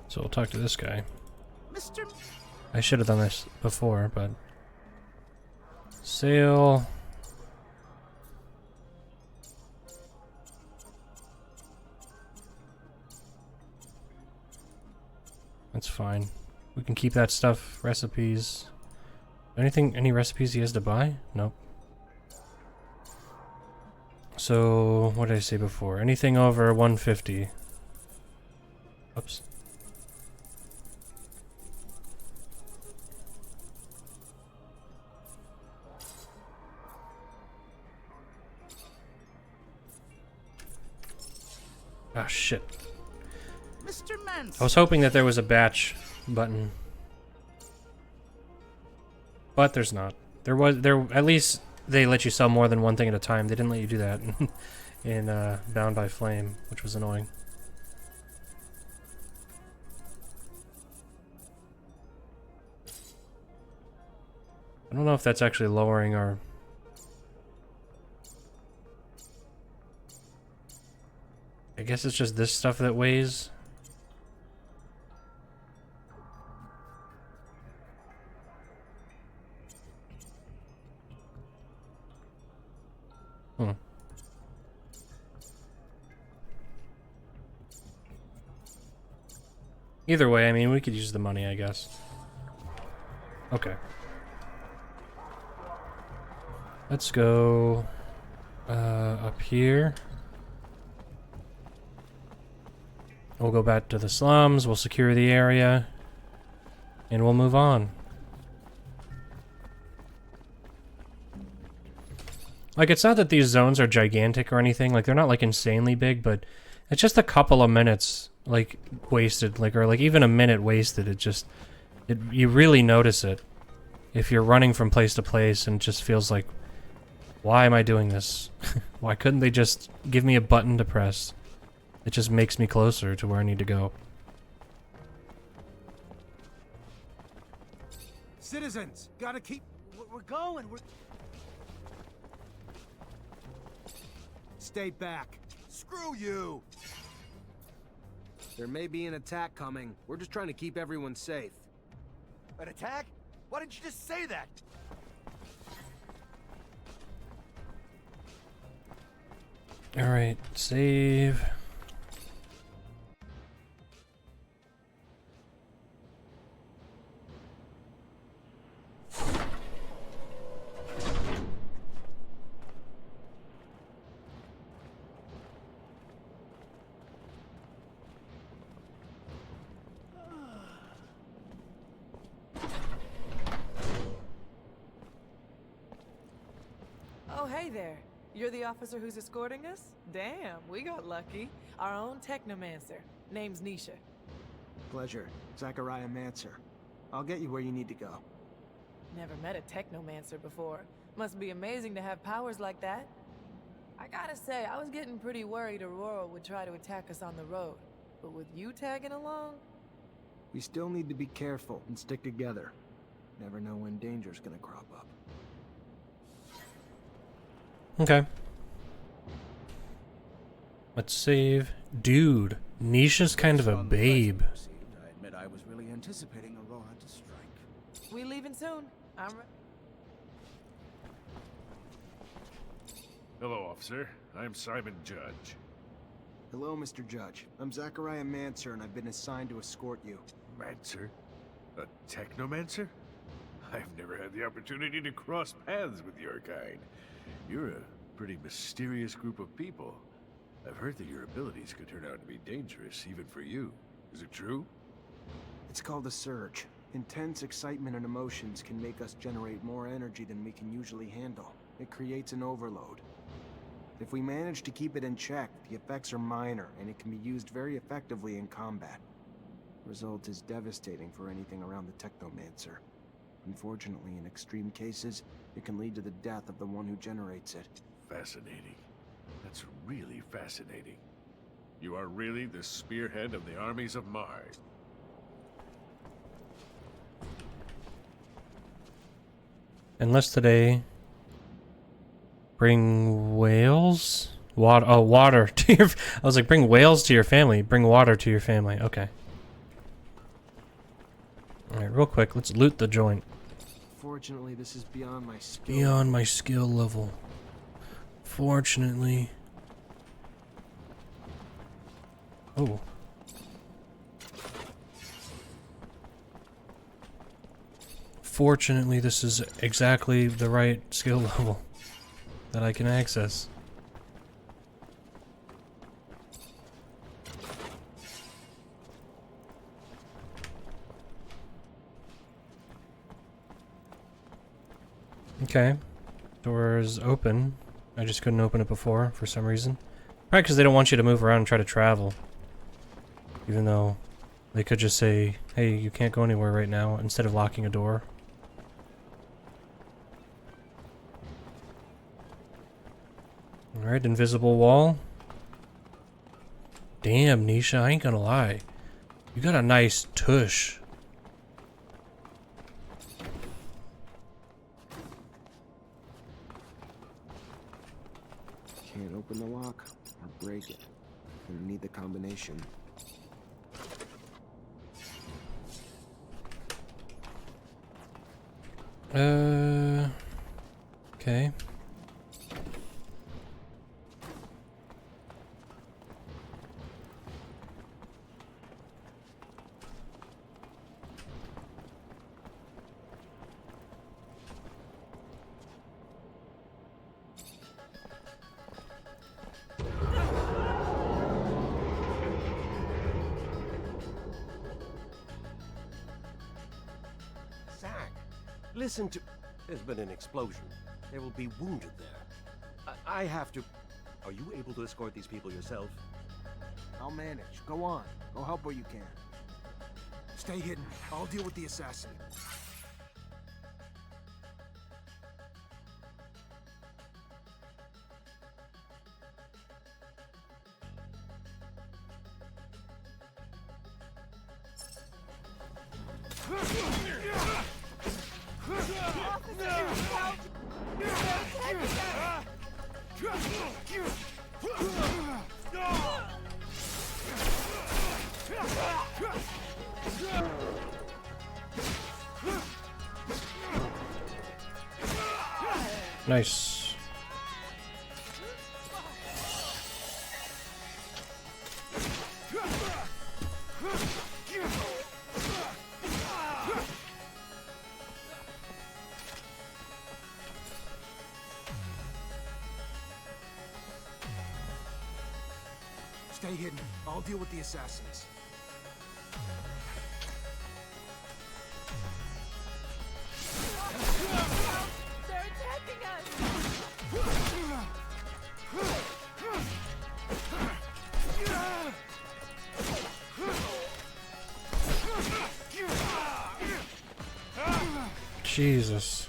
So we'll talk to this guy. Mr. I should have done this before, but... Sale... That's fine. We can keep that stuff. Recipes. Any recipes he has to buy? Nope. So, what did I say before? Anything over 150. Oops. Ah, shit. Mr. Manson. I was hoping that there was a batch button. But there's not. There at least they let you sell more than one thing at a time. They didn't let you do that in Bound by Flame, which was annoying. I don't know if that's actually lowering our... I guess it's just this stuff that weighs. Either way, I mean, we could use the money, I guess. Okay. Let's go up here. We'll go back to the slums, we'll secure the area, and we'll move on. Like, it's not that these zones are gigantic or anything, like, they're not, like, insanely big, but it's just a couple of minutes, like, wasted, like, or, like, even a minute wasted. It just, you really notice it if you're running from place to place and it just feels like, why am I doing this? Why couldn't they just give me a button to press? It just makes me closer to where I need to go. Citizens, gotta keep... We're going, Stay back. Screw you! There may be an attack coming. We're just trying to keep everyone safe. An attack? Why didn't you just say that? Alright, save. Oh, hey there. You're the officer who's escorting us? Damn, we got lucky. Our own Technomancer. Name's Nisha. Pleasure. Zachariah Mancer. I'll get you where you need to go. Never met a Technomancer before. Must be amazing to have powers like that. I gotta say, I was getting pretty worried Aurora would try to attack us on the road. But with you tagging along? We still need to be careful and stick together. Never know when danger's gonna crop up. Okay. Let's save. Dude, Nisha's kind of a babe. I admit I was really anticipating Aurora to strike. We leaving soon. Hello, officer. I'm Simon Judge. Hello, Mr. Judge. I'm Zachariah Mancer, and I've been assigned to escort you. Mancer? A Technomancer? I've never had the opportunity to cross paths with your kind. You're a pretty mysterious group of people. I've heard that your abilities could turn out to be dangerous, even for you. Is it true? It's called a surge. Intense excitement and emotions can make us generate more energy than we can usually handle. It creates an overload. If we manage to keep it in check, the effects are minor, and it can be used very effectively in combat. The result is devastating for anything around the Technomancer. Unfortunately, in extreme cases, it can lead to the death of the one who generates it. Fascinating. That's really fascinating. You are really the spearhead of the armies of Mars. Unless today, bring whales? Water. Oh, water to your. I was like, bring whales to your family. Bring water to your family. Okay. All right, real quick, let's loot the joint. Fortunately, this is beyond my skill. Beyond my skill level. Fortunately. Oh. Fortunately, this is exactly the right skill level that I can access. Okay. Door is open. I just couldn't open it before for some reason. Probably because they don't want you to move around and try to travel. Even though they could just say, hey, you can't go anywhere right now, instead of locking a door. Alright, invisible wall. Damn, Nisha, I ain't gonna lie. You got a nice tush. Can't open the lock or break it. Gonna need the combination. Okay. Zach, listen to... There's been an explosion. There will be wounded there. I have to... Are you able to escort these people yourself? I'll manage. Go on. Go help where you can. Stay hidden. I'll deal with the assassin. Nice. Stay hidden. I'll deal with the assassins. They're attacking us! Jesus.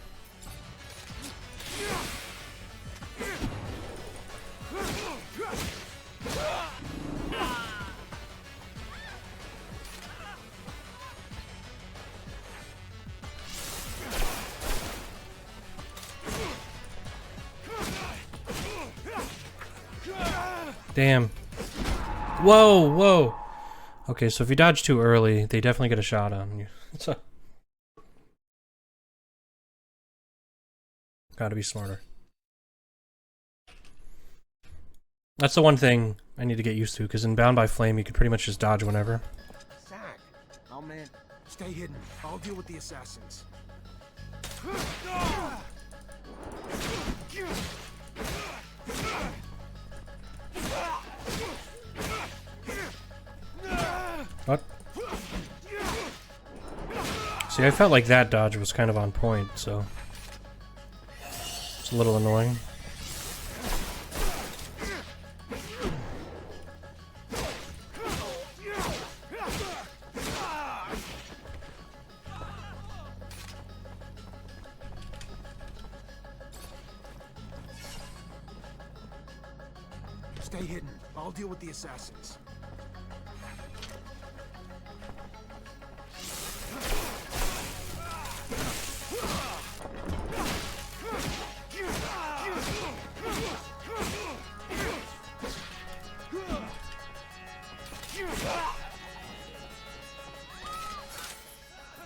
Damn. Whoa, whoa. Okay, so if you dodge too early, they definitely get a shot on you. So gotta be smarter. That's the one thing I need to get used to, because in Bound by Flame, you could pretty much just dodge whenever. Zach! Oh man, stay hidden. I'll deal with the assassins. What? See, I felt like that dodge was kind of on point, so it's a little annoying. Stay hidden. I'll deal with the assassins.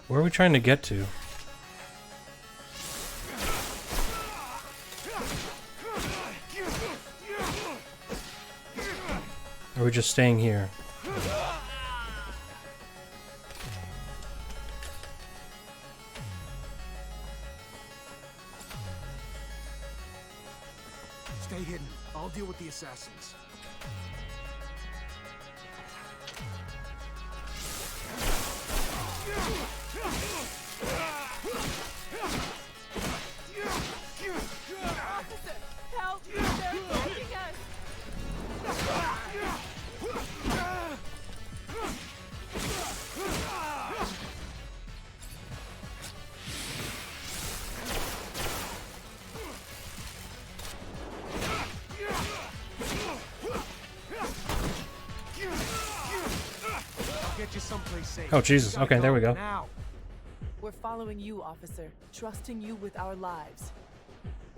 Where are we trying to get to? Or are we just staying here? Stay hidden. I'll deal with the assassins. Officer, help! They're attacking us! I'll get you someplace safe. Oh, Jesus. Okay, there we go. Now. We're following you, officer. Trusting you with our lives.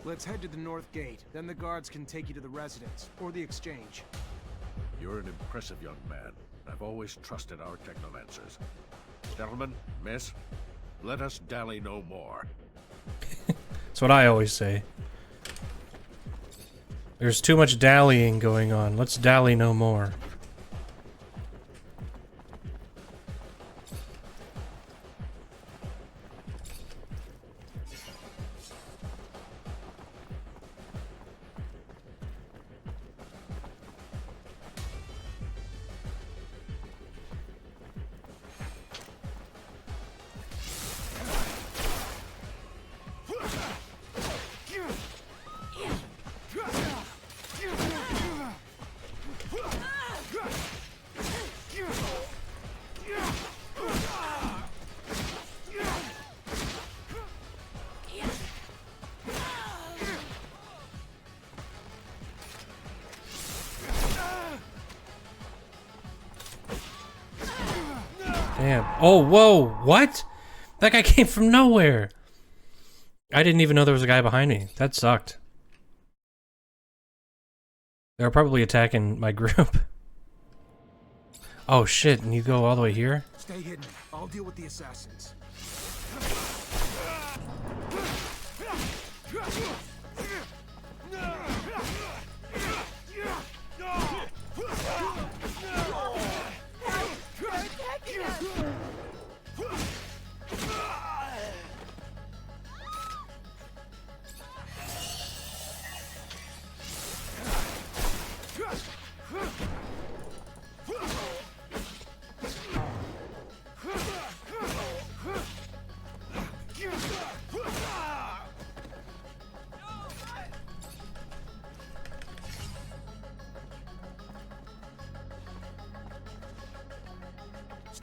Let's head to the north gate. Then the guards can take you to the residence or the exchange. You're an impressive young man. I've always trusted our Technomancers. Gentlemen, miss, let us dally no more. That's what I always say. There's too much dallying going on. Let's dally no more. Damn. Oh, whoa. What? That guy came from nowhere. I didn't even know there was a guy behind me. That sucked. They were probably attacking my group. Oh, shit. And you go all the way here? Stay hidden. I'll deal with the assassins.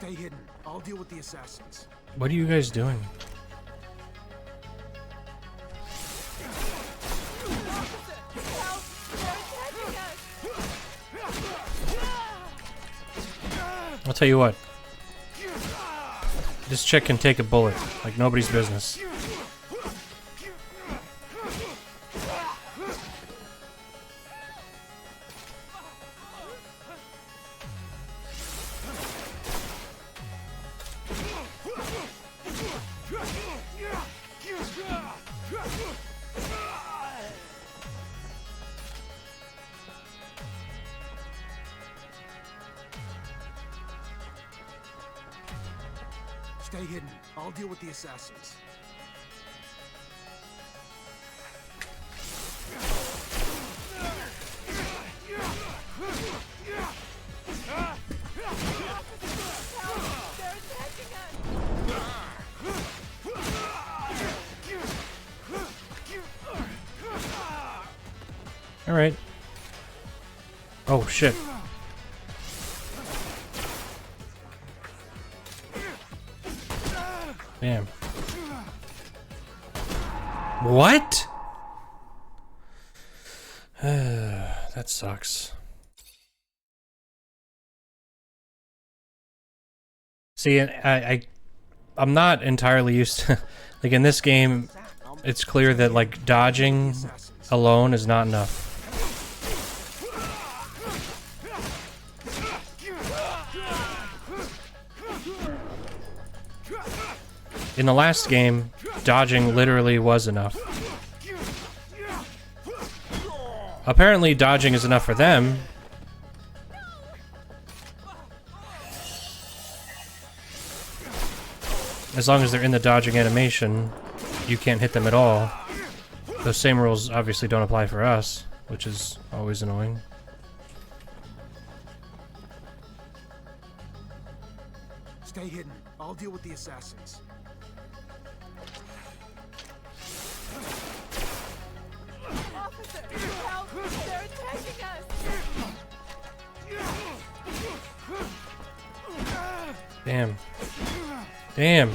Stay hidden. I'll deal with the assassins. What are you guys doing? I'll tell you what. This chick can take a bullet like nobody's business. Stay hidden. I'll deal with the assassins. All right. Oh shit. Damn. What? That sucks. See, I'm not entirely used to, like in this game, it's clear that like dodging alone is not enough. In the last game, dodging literally was enough. Apparently, dodging is enough for them. As long as they're in the dodging animation, you can't hit them at all. Those same rules obviously don't apply for us, which is always annoying. Stay hidden. I'll deal with the assassins. Officer, help! They're attacking us! Damn. Damn.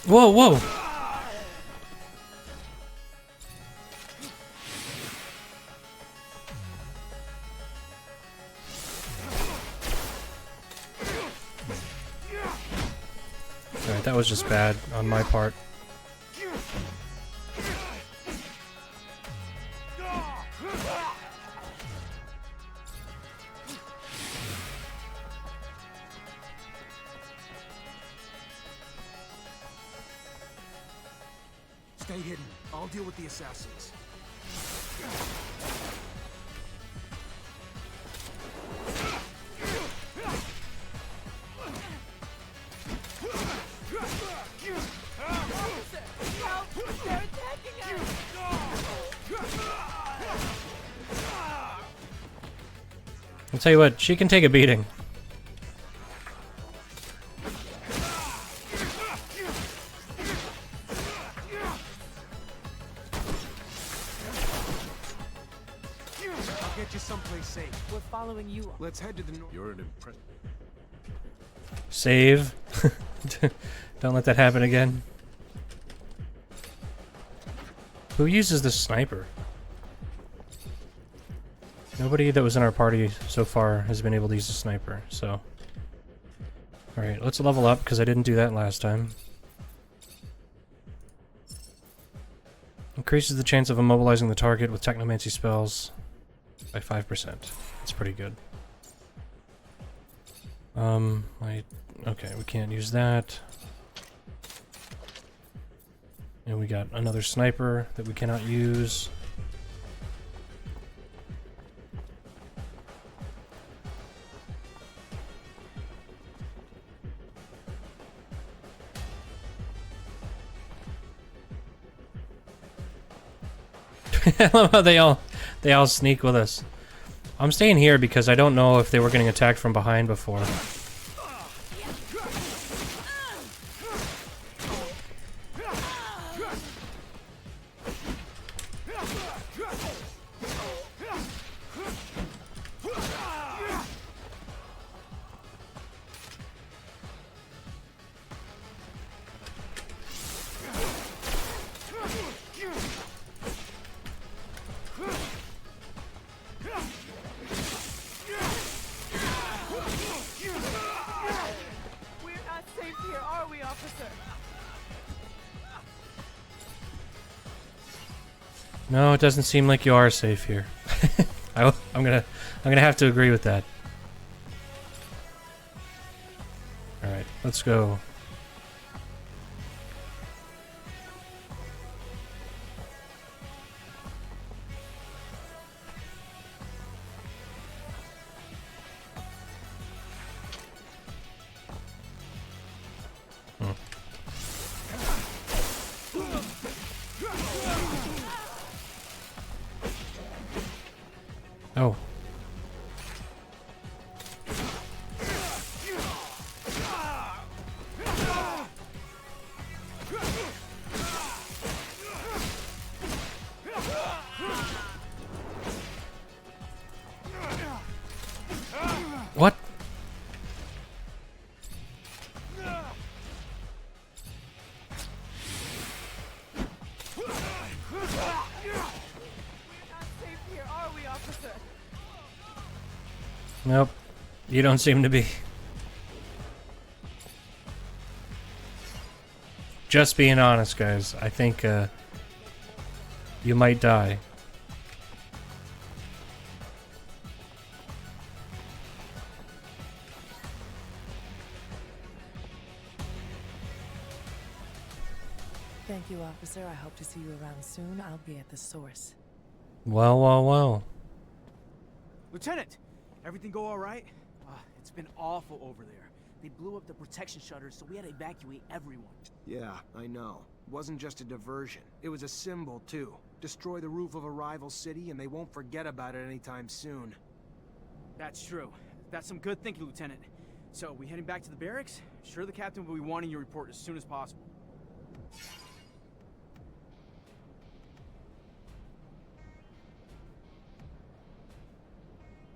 Whoa, whoa. Alright, that was just bad on my part. Stay hidden. I'll deal with the assassins. Officer, help! They're attacking us! I'll tell you what, she can take a beating. I'll get you someplace safe. We're following you. Let's head to the north. You're an impressive. Save. Don't let that happen again. Who uses the sniper? Nobody that was in our party so far has been able to use a sniper, so... Alright, let's level up, because I didn't do that last time. Increases the chance of immobilizing the target with Technomancy spells by 5%. That's pretty good. Okay, we can't use that. And we got another sniper that we cannot use. I love how they all sneak with us. I'm staying here because I don't know if they were getting attacked from behind before. safe here, are we, officer? No, it doesn't seem like you are safe here. I'm gonna have to agree with that. All right, let's go. Oh. What? Nope. You don't seem to be. Just being honest, guys. I think, you might die. Thank you, officer. I hope to see you around soon. I'll be at the source. Well, well, well. Lieutenant, everything go all right? It's been awful over there. They blew up the protection shutters, so we had to evacuate everyone. Yeah, I know. It wasn't just a diversion. It was a symbol, too. Destroy the roof of a rival city, and they won't forget about it anytime soon. That's true. That's some good thinking, Lieutenant. So, we heading back to the barracks? Sure the captain will be wanting your report as soon as possible.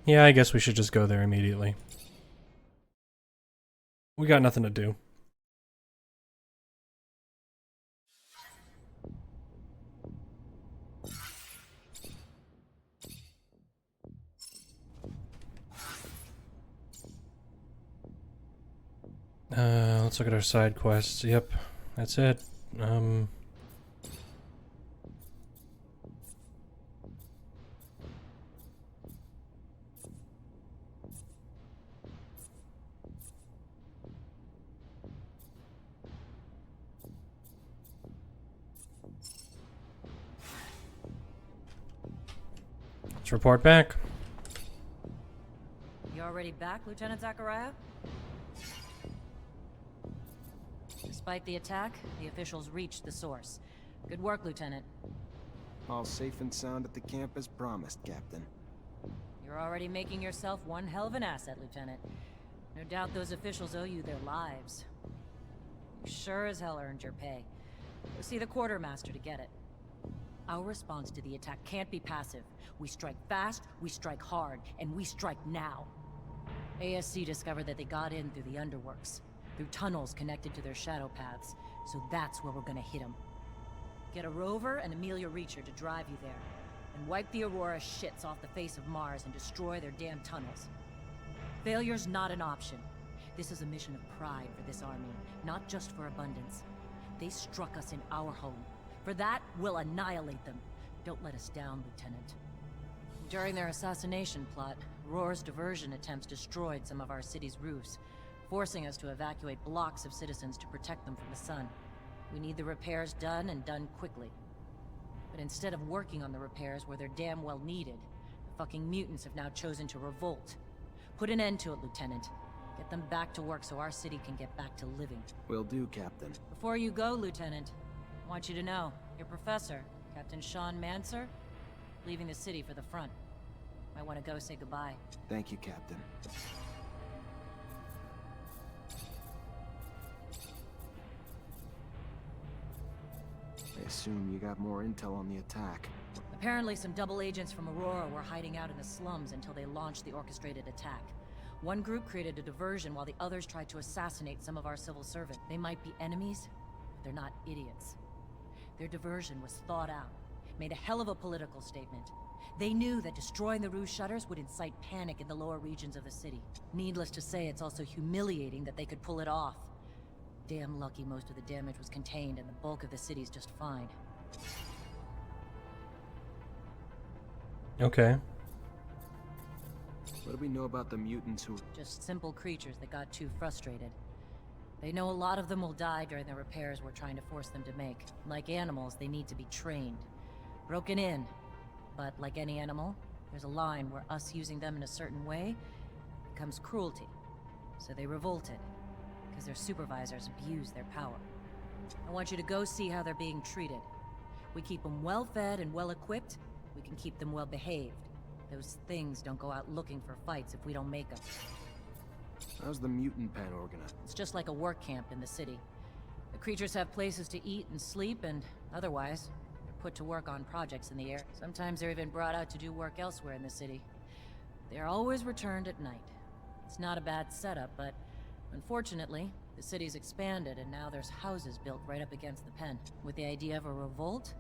Yeah, I guess we should just go there immediately. We got nothing to do. Let's look at our side quests. Yep, that's it. Let's report back. You already back, Lieutenant Zachariah? Despite the attack, the officials reached the source. Good work, Lieutenant. All safe and sound at the camp as promised, Captain. You're already making yourself one hell of an asset, Lieutenant. No doubt those officials owe you their lives. You sure as hell earned your pay. Go see the quartermaster to get it. Our response to the attack can't be passive. We strike fast, we strike hard, and we strike now. ASC discovered that they got in through the underworks, through tunnels connected to their shadow paths, so that's where we're gonna hit them. Get a rover and Amelia Reacher to drive you there, and wipe the Aurora shits off the face of Mars and destroy their damn tunnels. Failure's not an option. This is a mission of pride for this army, not just for abundance. They struck us in our home. For that, we'll annihilate them. Don't let us down, Lieutenant. During their assassination plot, Roar's diversion attempts destroyed some of our city's roofs, forcing us to evacuate blocks of citizens to protect them from the sun. We need the repairs done, and done quickly. But instead of working on the repairs where they're damn well needed, the fucking mutants have now chosen to revolt. Put an end to it, Lieutenant. Get them back to work so our city can get back to living. Will do, Captain. Before you go, Lieutenant, I want you to know, your professor, Captain Technomancer, leaving the city for the front. Might want to go say goodbye. Thank you, Captain. I assume you got more intel on the attack. Apparently some double agents from Aurora were hiding out in the slums until they launched the orchestrated attack. One group created a diversion while the others tried to assassinate some of our civil servants. They might be enemies, but they're not idiots. Their diversion was thought out, made a hell of a political statement. They knew that destroying the roof shutters would incite panic in the lower regions of the city. Needless to say, it's also humiliating that they could pull it off. damn lucky most of the damage was contained and the bulk of the city's just fine. Okay. What do we know about the mutants who... Just simple creatures that got too frustrated. They know a lot of them will die during the repairs we're trying to force them to make. Like animals, they need to be trained. Broken in. But like any animal, there's a line where us using them in a certain way becomes cruelty. So they revolted, because their supervisors abuse their power. I want you to go see how they're being treated. We keep them well-fed and well-equipped, we can keep them well-behaved. Those things don't go out looking for fights if we don't make them. How's the mutant pen organized? It's just like a work camp in the city. The creatures have places to eat and sleep, and otherwise, they're put to work on projects in the air. Sometimes they're even brought out to do work elsewhere in the city. They're always returned at night. It's not a bad setup, but unfortunately, the city's expanded and now there's houses built right up against the pen. With the idea of a revolt,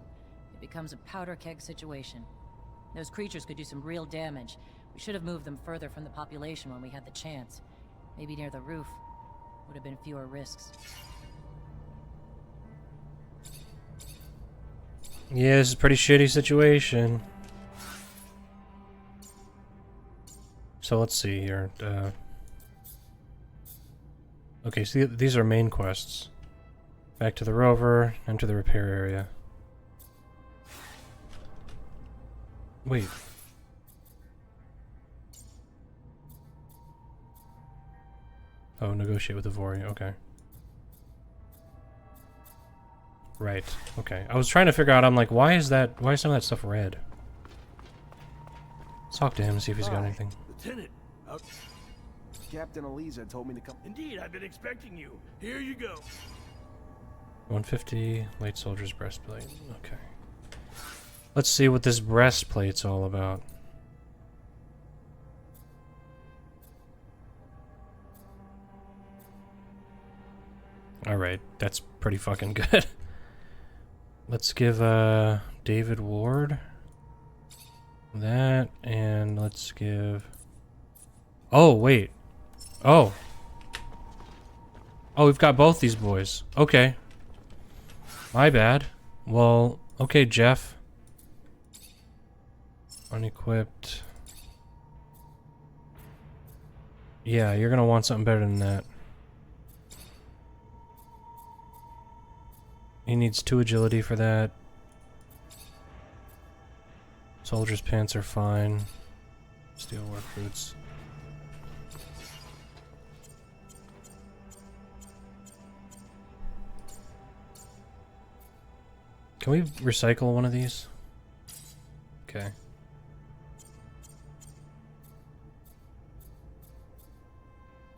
it becomes a powder keg situation. Those creatures could do some real damage. We should have moved them further from the population when we had the chance. Maybe near the roof. Would have been fewer risks. Yeah, this is a pretty shitty situation. So let's see here. Okay, so these are main quests. Back to the rover, enter the repair area. Wait. Oh, negotiate with Ivori, okay. Right, okay. I was trying to figure out, I'm like, why is some of that stuff red? Let's talk to him, see if he's got anything. Lieutenant, Captain Eliza told me to come... Indeed, I've been expecting you. Here you go. 150, Late Soldier's Breastplate, okay. Let's see what this breastplate's all about. Alright, that's pretty fucking good. Let's give David Ward that, and let's give... Oh, wait. Oh. Oh, we've got both these boys. Okay. My bad. Well, okay, Jeff. Unequipped. Yeah, you're gonna want something better than that. He needs 2 agility for that. Soldier's pants are fine. Steel work boots. Can we recycle one of these? Okay.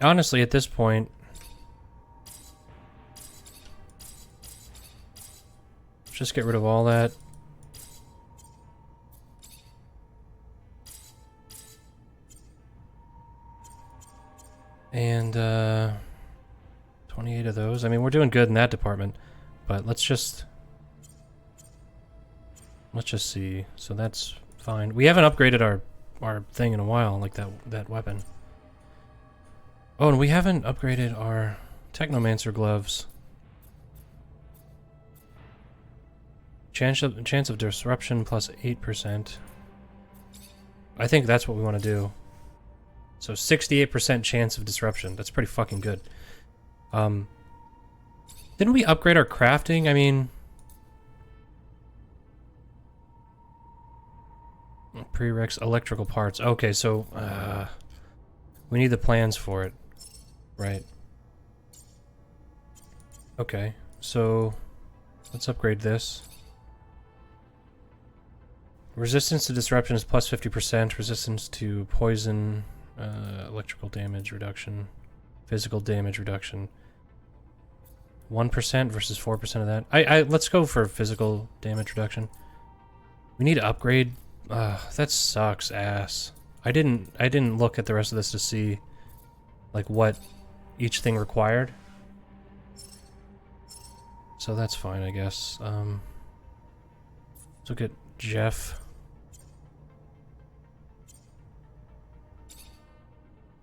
Honestly, at this point, just get rid of all that. And 28 of those. I mean, we're doing good in that department, but let's just see. So that's fine. We haven't upgraded our thing in a while, like that weapon. Oh, and we haven't upgraded our Technomancer gloves. Chance of disruption plus 8%. I think that's what we want to do. So 68% chance of disruption. That's pretty fucking good. Didn't we upgrade our crafting? I mean, prereqs electrical parts. Okay, so we need the plans for it, right? Okay, so let's upgrade this. Resistance to disruption is plus 50%. Resistance to poison, electrical damage reduction, physical damage reduction. 1% versus 4% of that. Let's go for physical damage reduction. We need to upgrade. That sucks ass. I didn't look at the rest of this to see like what each thing required. So that's fine, I guess. Let's look at Jeff.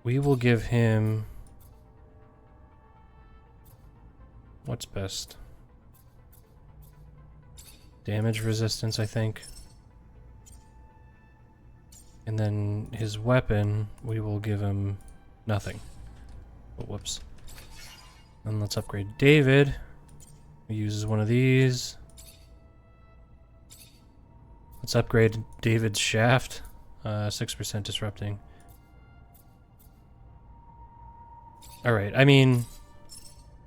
We will give him What's best? Damage resistance, I think. And then his weapon, we will give him nothing. Oh, whoops. And let's upgrade David. He uses one of these. Let's upgrade David's shaft. 6% disrupting. Alright, I mean,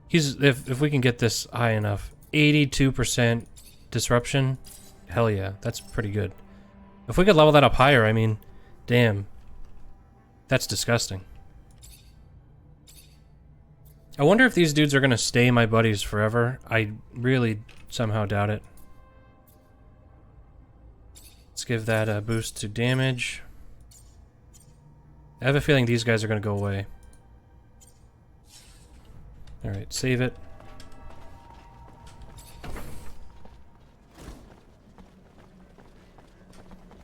if we can get this high enough, 82% disruption, hell yeah, that's pretty good. If we could level that up higher, I mean, damn. That's disgusting. I wonder if these dudes are gonna stay my buddies forever. I really somehow doubt it. Let's give that a boost to damage. I have a feeling these guys are gonna go away. Alright, save it.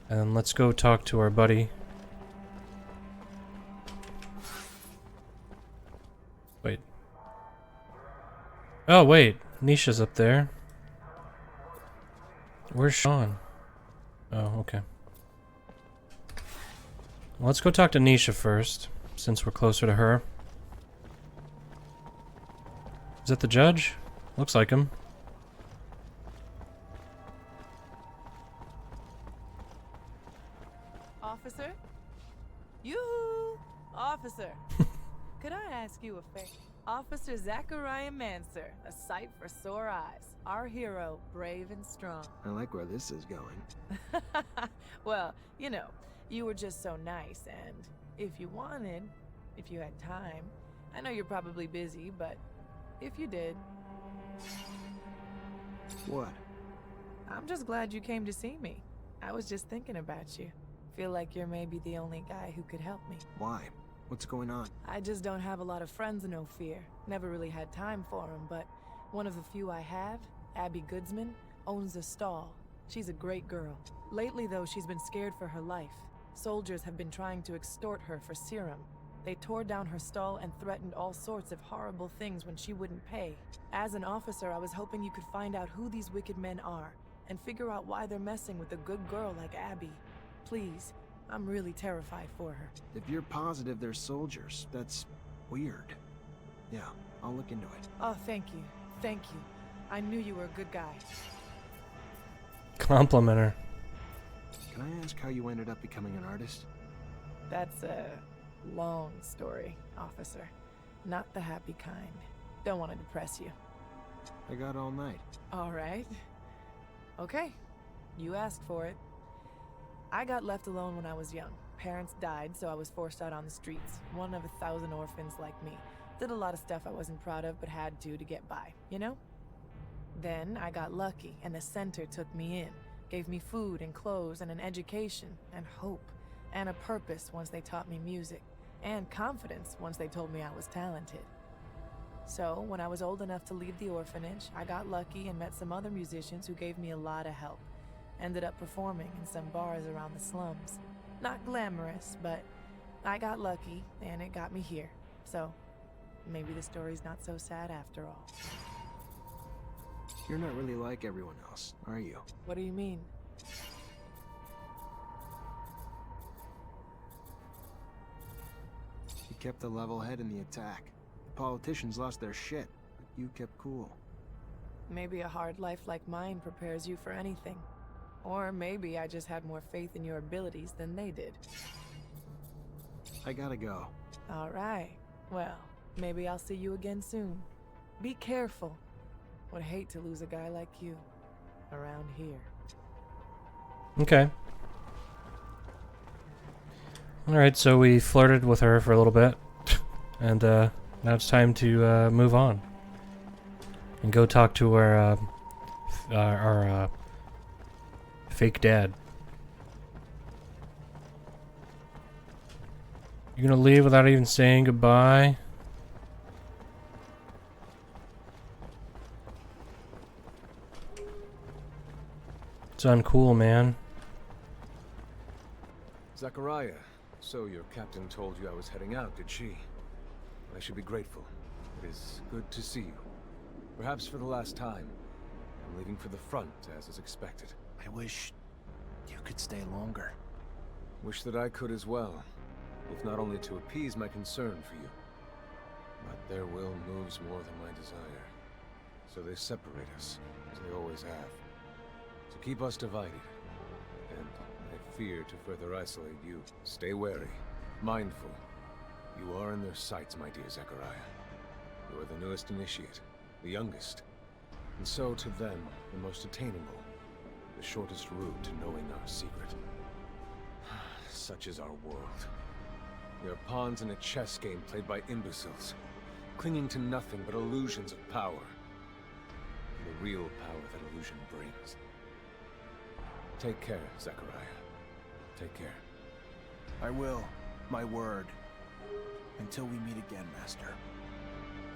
And let's go talk to our buddy. Wait. Oh, wait. Nisha's up there. Where's Sean? Oh, okay. Let's go talk to Nisha first, since we're closer to her. Is that the judge? Looks like him. Officer? Yoo-hoo! Officer! Could I ask you a favor? Officer Zachariah Mancer, a sight for sore eyes. Our hero, brave and strong. I like where this is going. Well, you know, you were just so nice, and if you wanted, if you had time, I know you're probably busy, but if you did... What? I'm just glad you came to see me. I was just thinking about you. Feel like you're maybe the only guy who could help me. Why? What's going on? I just don't have a lot of friends, no fear. Never really had time for them, but one of the few I have, Abby Goodsman, owns a stall. She's a great girl. Lately, though, she's been scared for her life. Soldiers have been trying to extort her for serum. They tore down her stall and threatened all sorts of horrible things when she wouldn't pay. As an officer, I was hoping you could find out who these wicked men are and figure out why they're messing with a good girl like Abby. Please, I'm really terrified for her. If you're positive they're soldiers, that's weird. Yeah, I'll look into it. Oh, thank you. Thank you. I knew you were a good guy. Compliment her. Can I ask how you ended up becoming an artist? That's a long story, officer. Not the happy kind. Don't want to depress you. I got all night. All right. Okay. You asked for it. I got left alone when I was young. Parents died, so I was forced out on the streets. One of 1,000 orphans like me. Did a lot of stuff I wasn't proud of, but had to get by, you know? Then I got lucky, and the center took me in. Gave me food and clothes and an education and hope. And a purpose once they taught me music. And confidence once they told me I was talented. So, when I was old enough to leave the orphanage, I got lucky and met some other musicians who gave me a lot of help. Ended up performing in some bars around the slums. Not glamorous, but I got lucky, and it got me here. So, maybe the story's not so sad after all. You're not really like everyone else, are you? What do you mean? You kept the level head in the attack. The politicians lost their shit, but you kept cool. Maybe a hard life like mine prepares you for anything. Or maybe I just had more faith in your abilities than they did. I gotta go. All right. Well, maybe I'll see you again soon. Be careful. Would hate to lose a guy like you around here. Okay. Alright, so we flirted with her for a little bit. And now it's time to move on. And go talk to our fake dad. You gonna leave without even saying goodbye? It's uncool, man. Zachariah, so your captain told you I was heading out, did she? I should be grateful. It is good to see you. Perhaps for the last time. I'm leaving for the front, as is expected. I wish you could stay longer. Wish that I could as well, if not only to appease my concern for you. But their will moves more than my desire. So they separate us, as they always have. To keep us divided. And I fear to further isolate you. Stay wary, mindful. You are in their sights, my dear Zechariah. You are the newest initiate, the youngest. And so to them, the most attainable. The shortest route to knowing our secret. Such is our world. We are pawns in a chess game played by imbeciles, clinging to nothing but illusions of power. The real power that illusion brings. Take care, Zechariah. Take care. I will. My word. Until we meet again, Master.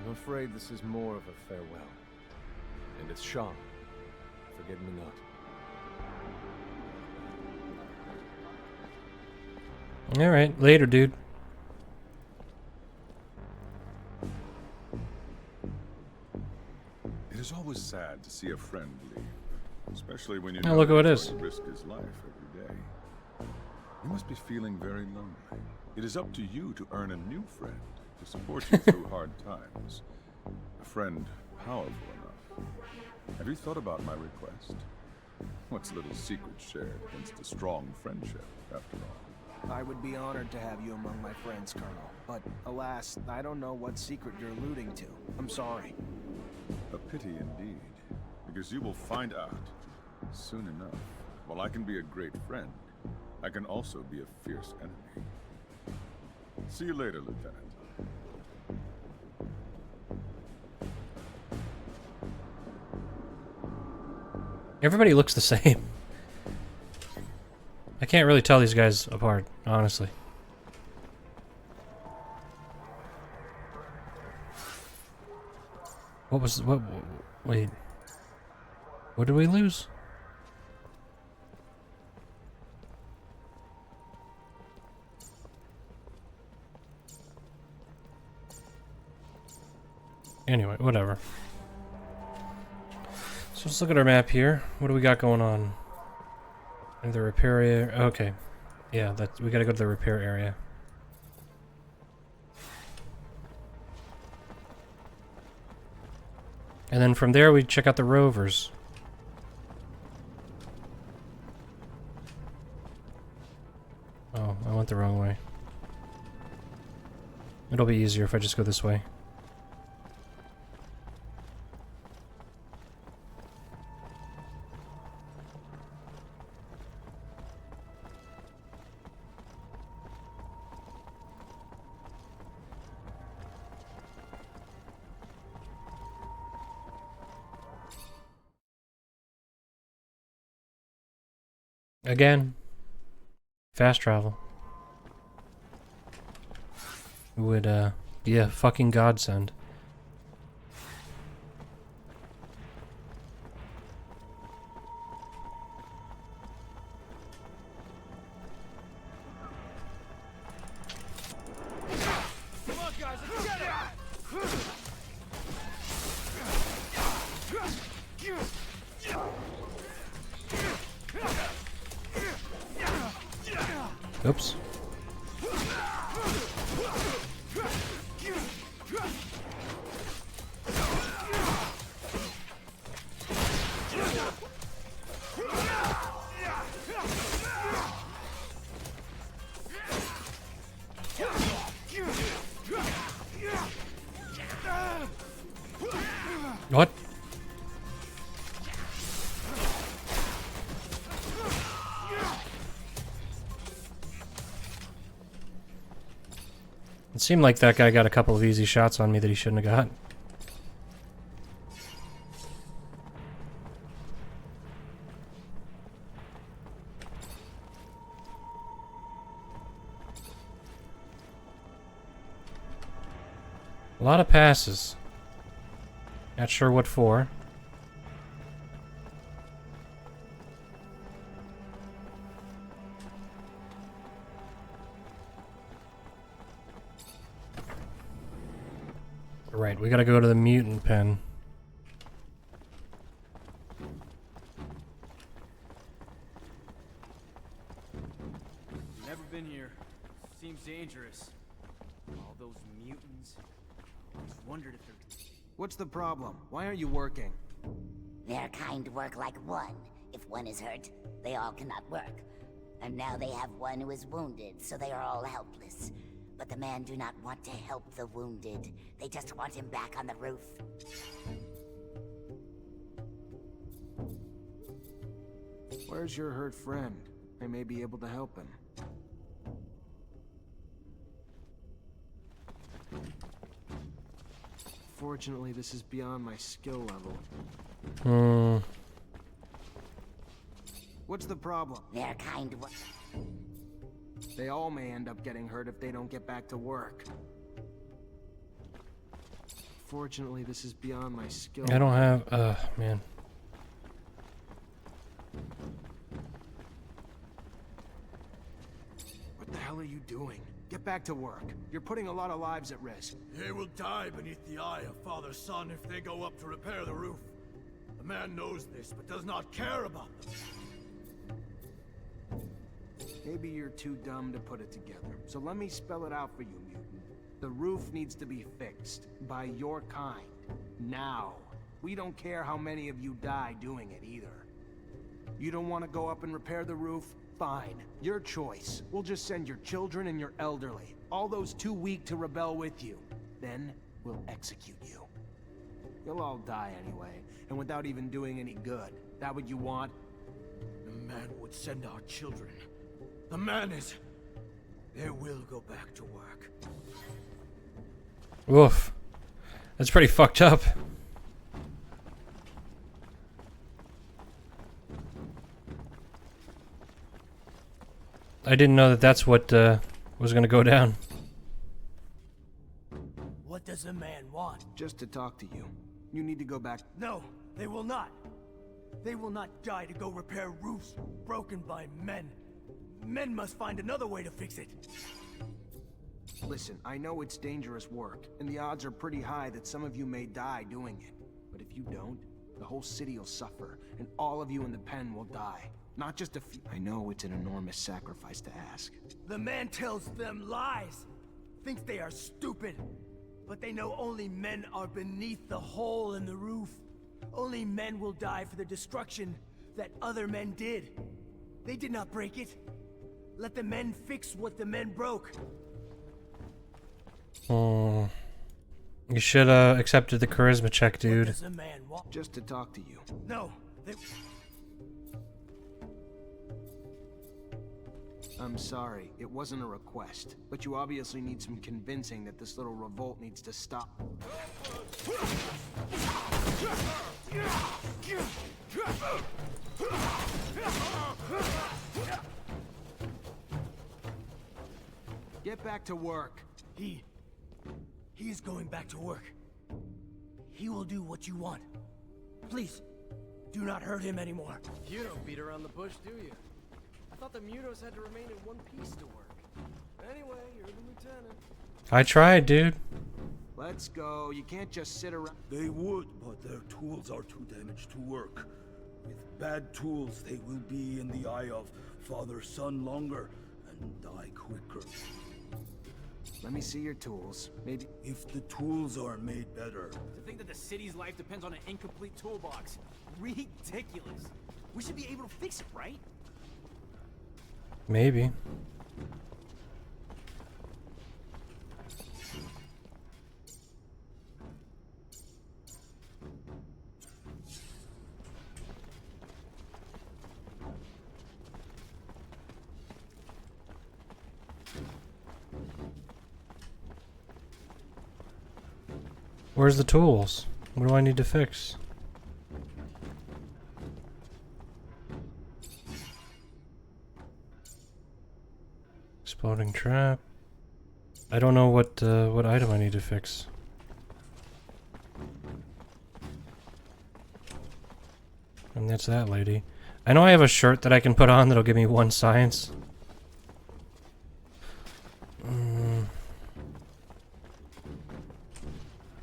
I'm afraid this is more of a farewell. And it's Sean. Forget me not. Alright, later, dude. It is always sad to see a friend leave, especially when you Oh, know look who it he's is. going to risk his life every day. You must be feeling very lonely. It is up to you to earn a new friend to support you through hard times. A friend powerful enough. Have you thought about my request? What's little secret shared against a strong friendship, after all? I would be honored to have you among my friends, Colonel. But alas, I don't know what secret you're alluding to. I'm sorry. A pity indeed, because you will find out soon enough. While I can be a great friend, I can also be a fierce enemy. See you later, Lieutenant. Everybody looks the same. I can't really tell these guys apart, honestly. What was... what... wait. What did we lose? Anyway, whatever. So let's look at our map here. What do we got going on? In the repair area. Okay. Yeah, that we gotta go to the repair area. And then from there we check out the rovers. Oh, I went the wrong way. It'll be easier if I just go this way. Again, fast travel would be a fucking godsend. Come on, guys, let's get it! Oops. What? It seemed like that guy got a couple of easy shots on me that he shouldn't have got. A lot of passes. Not sure what for. Right, we gotta go to the mutant pen. dangerous. All those mutants. I always wondered if they're... What's the problem? Why aren't you working? Their kind work like one. If one is hurt, they all cannot work. And now they have one who is wounded, so they are all helpless. But the men do not want to help the wounded. They just want him back on the roof. Where's your hurt friend? I may be able to help him. Fortunately, this is beyond my skill level. What's the problem? Their kind work. They all may end up getting hurt if they don't get back to work. Fortunately, this is beyond my skill. I don't have, man. What the hell are you doing? Get back to work. You're putting a lot of lives at risk. They will die beneath the eye of Father's Son if they go up to repair the roof. The man knows this, but does not care about them. Maybe you're too dumb to put it together. So let me spell it out for you, mutant. The roof needs to be fixed. By your kind. Now. We don't care how many of you die doing it either. You don't want to go up and repair the roof? Fine. Your choice. We'll just send your children and your elderly. All those too weak to rebel with you. Then, we'll execute you. You'll all die anyway, and without even doing any good. That what you want? The man would send our children. The man is... They will go back to work. Woof. That's pretty fucked up. I didn't know that that's what was gonna go down. What does the man want? Just to talk to you. You need to go back. No, they will not. They will not die to go repair roofs broken by men. Men must find another way to fix it. Listen, I know it's dangerous work, and the odds are pretty high that some of you may die doing it. But if you don't, the whole city will suffer, and all of you in the pen will die. Not just a few. I know it's an enormous sacrifice to ask. The man tells them lies. Thinks they are stupid. But they know only men are beneath the hole in the roof. Only men will die for the destruction that other men did. They did not break it. Let the men fix what the men broke. You should have accepted the charisma check, dude. What does a man want? Just to talk to you. No, they... I'm sorry, it wasn't a request, but you obviously need some convincing that this little revolt needs to stop. Get back to work. He's going back to work. He will do what you want. Please, do not hurt him anymore. You don't beat around the bush, do you? I thought the Mutos had to remain in one piece to work. Anyway, you're the lieutenant. I tried, dude. Let's go. You can't just sit around. They would, but their tools are too damaged to work. With bad tools, they will be in the eye of Father's Son longer and die quicker. Let me see your tools. Maybe if the tools are made better. To think that the city's life depends on an incomplete toolbox. Ridiculous. We should be able to fix it, right? Maybe. Where's the tools? What do I need to fix? Exploding trap. I don't know what item I need to fix. And that's that lady. I know I have a shirt that I can put on that'll give me 1 science.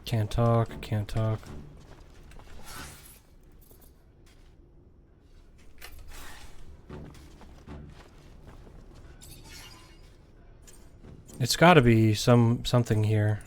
Can't talk, can't talk. It's got to be something here.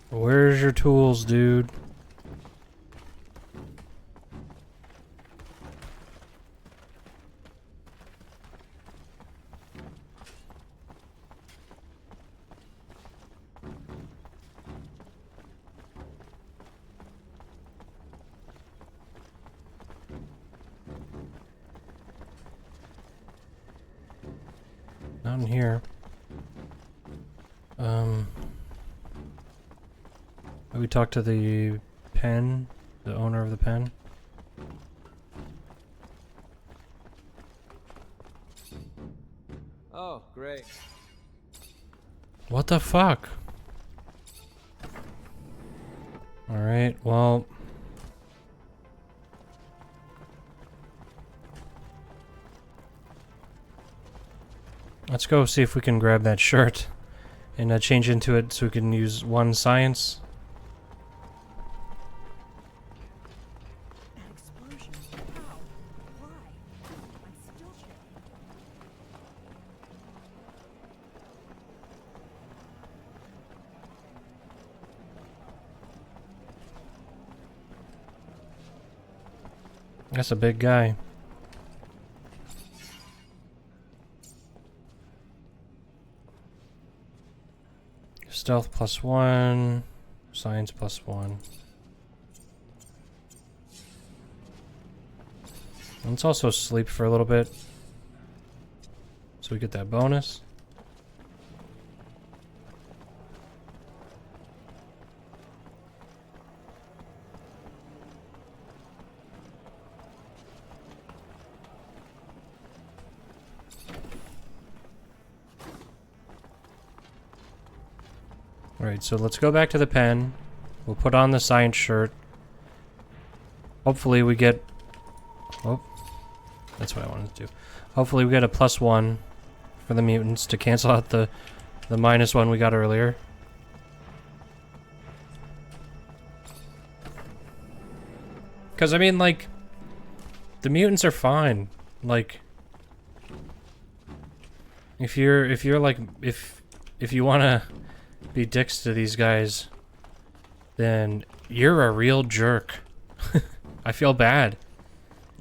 Where's your tools, dude? Not in here. We talked to the pen, the owner of the pen. Oh, great. What the fuck? Alright, well... let's go see if we can grab that shirt and change into it so we can use one science. That's a big guy. Stealth +1, science +1. Let's also sleep for a little bit, so we get that bonus. Alright, so let's go back to the pen. We'll put on the science shirt. Hopefully we get... oh, that's what I wanted to do. Hopefully we get a +1 for the mutants to cancel out the -1 we got earlier. Because, I mean, like, the mutants are fine. Like, if you're like, if you want to be dicks to these guys, then you're a real jerk. I feel bad.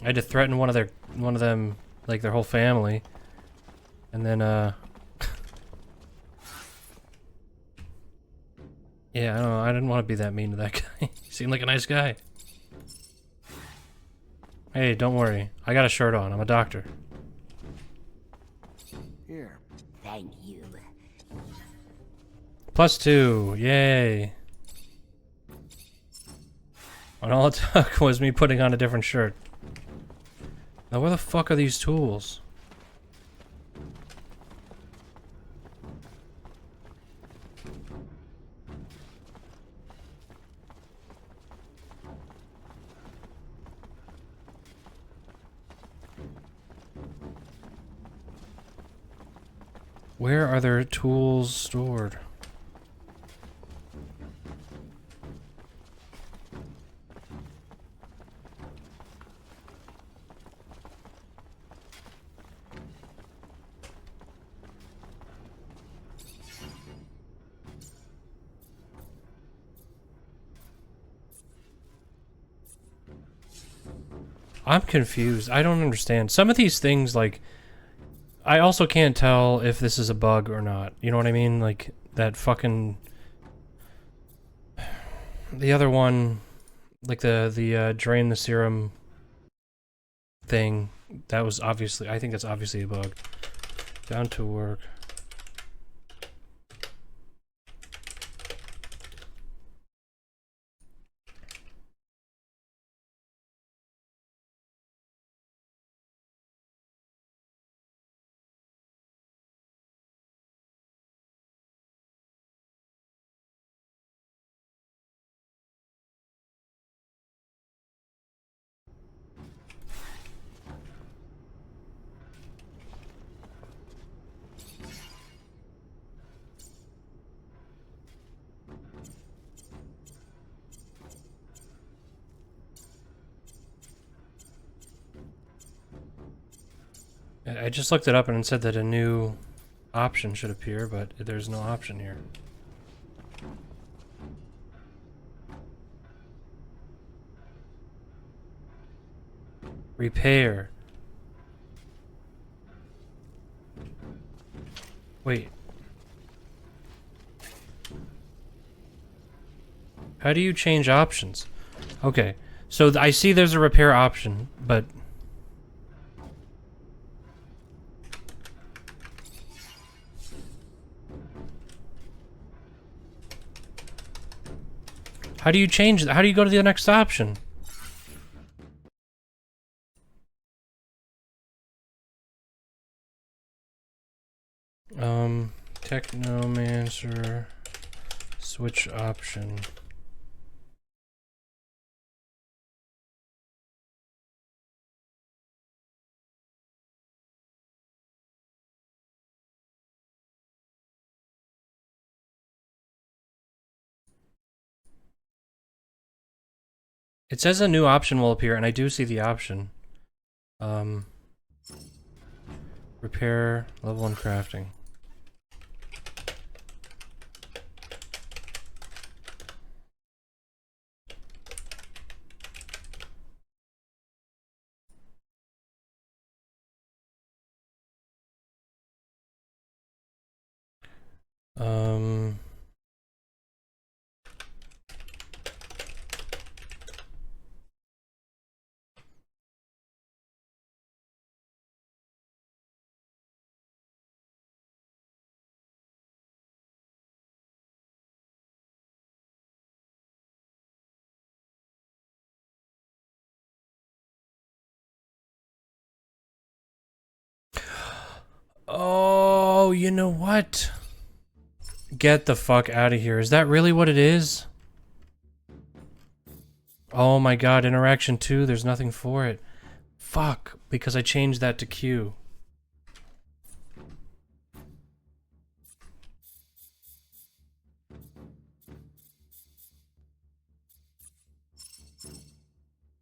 I had to threaten one of them, like their whole family, and then yeah, I don't know, I didn't want to be that mean to that guy. He seemed like a nice guy. Hey, don't worry, I got a shirt on. I'm a doctor. Here. Thank you. +2, yay. And all it took was me putting on a different shirt. Now where the fuck are these tools? Where are their tools stored? I'm confused. I don't understand. Some of these things, like, I also can't tell if this is a bug or not. You know what I mean? Like, that fucking... the other one, like the drain the serum thing, that was obviously... I think that's obviously a bug. Down to work. I just looked it up and it said that a new option should appear, but there's no option here. Repair. Wait. How do you change options? Okay, so I see there's a repair option, but... How do you change that? How do you go to the next option? Technomancer, switch option. It says a new option will appear, and I do see the option. Repair, level 1 crafting. Oh, you know what? Get the fuck out of here. Is that really what it is? Oh my god, interaction 2, there's nothing for it. Fuck, because I changed that to Q.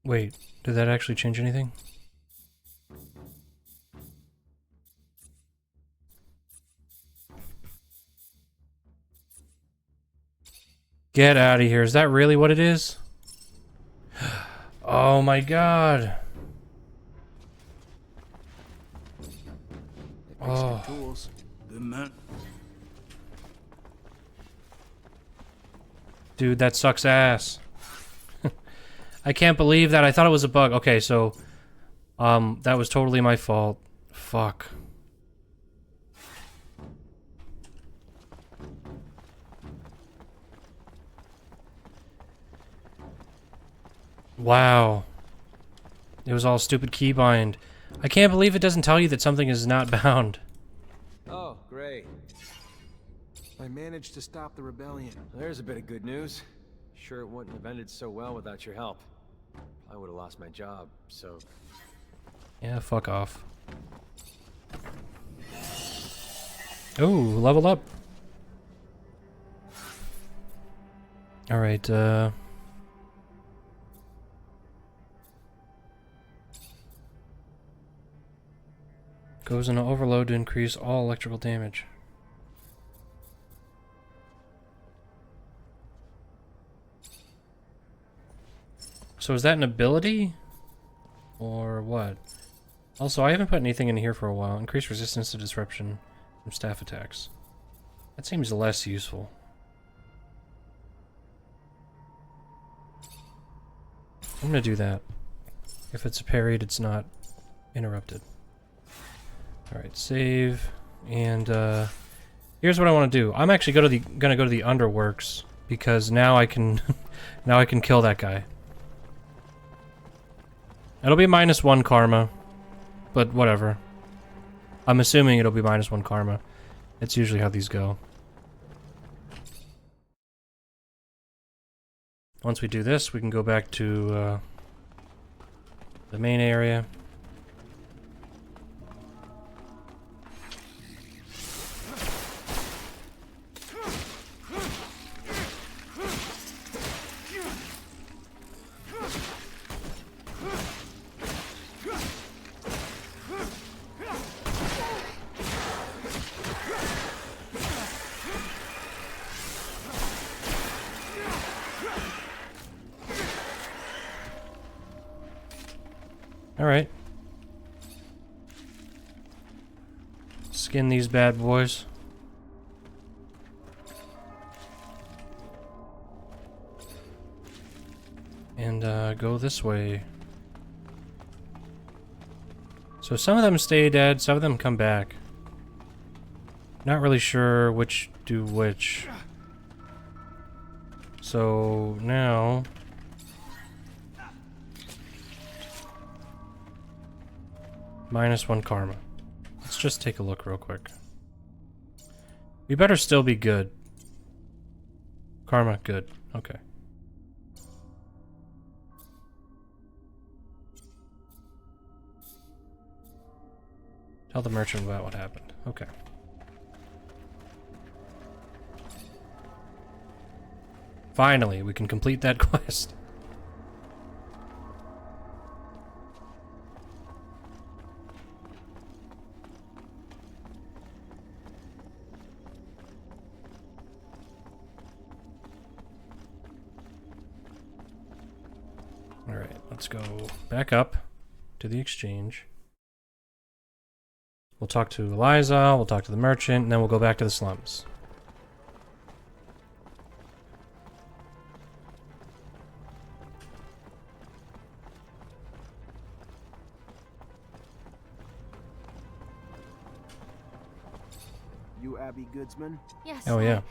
Wait, did that actually change anything? Get out of here. Is that really what it is? Oh my god. Oh. Tools. The man. Dude, that sucks ass. I can't believe that. I thought it was a bug. Okay, so that was totally my fault. Fuck. Wow. It was all stupid keybind. I can't believe it doesn't tell you that something is not bound. Oh, great. I managed to stop the rebellion. There's a bit of good news. Sure it wouldn't have ended so well without your help. I would have lost my job, so... Yeah, fuck off. Oh, level up. Alright, goes into overload to increase all electrical damage. So is that an ability? Or what? Also, I haven't put anything in here for a while. Increase resistance to disruption from staff attacks. That seems less useful. I'm gonna do that. If it's parried, it's not interrupted. Alright, save. And here's what I want to do. I'm actually gonna go to the underworks because now I can now I can kill that guy. It'll be -1 karma, but whatever. I'm assuming it'll be -1 karma. That's usually how these go. Once we do this, we can go back to the main area. Alright. Skin these bad boys. And go this way. So some of them stay dead, some of them come back. Not really sure which do which. So now... -1 karma. Let's just take a look real quick. We better still be good. Karma, good. Okay. Tell the merchant about what happened. Okay. Finally, we can complete that quest. Alright, let's go back up to the exchange. We'll talk to Eliza, we'll talk to the merchant, and then we'll go back to the slums. You Abby Goodsman? Yes. Oh, yeah.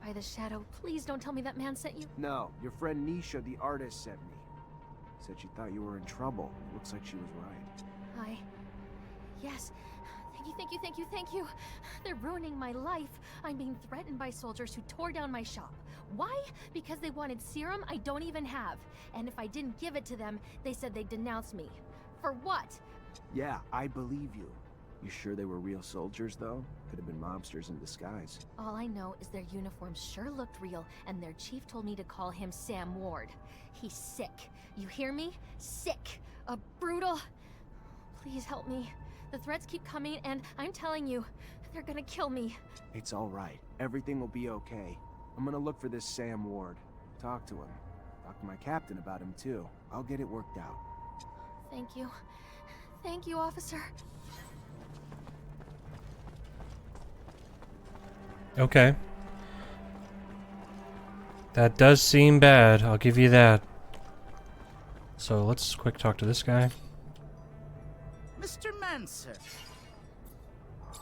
By the shadow, please don't tell me that man sent you. No, your friend Nisha, the artist, sent me. Said she thought you were in trouble. Looks like she was right. Yes. Thank you. They're ruining my life. I'm being threatened by soldiers who tore down my shop. Why? Because they wanted serum I don't even have. And if I didn't give it to them, they said they'd denounce me. For what? Yeah, I believe you. You sure they were real soldiers, though? Could have been mobsters in disguise. All I know is their uniforms sure looked real, and their chief told me to call him Sam Ward. He's sick. You hear me? Sick. A brutal... Please help me. The threats keep coming, and I'm telling you, they're gonna kill me. It's all right. Everything will be okay. I'm gonna look for this Sam Ward. Talk to him. Talk to my captain about him, too. I'll get it worked out. Thank you. Thank you, officer. Okay. That does seem bad, I'll give you that. So let's quick talk to this guy. Mr. Mancer.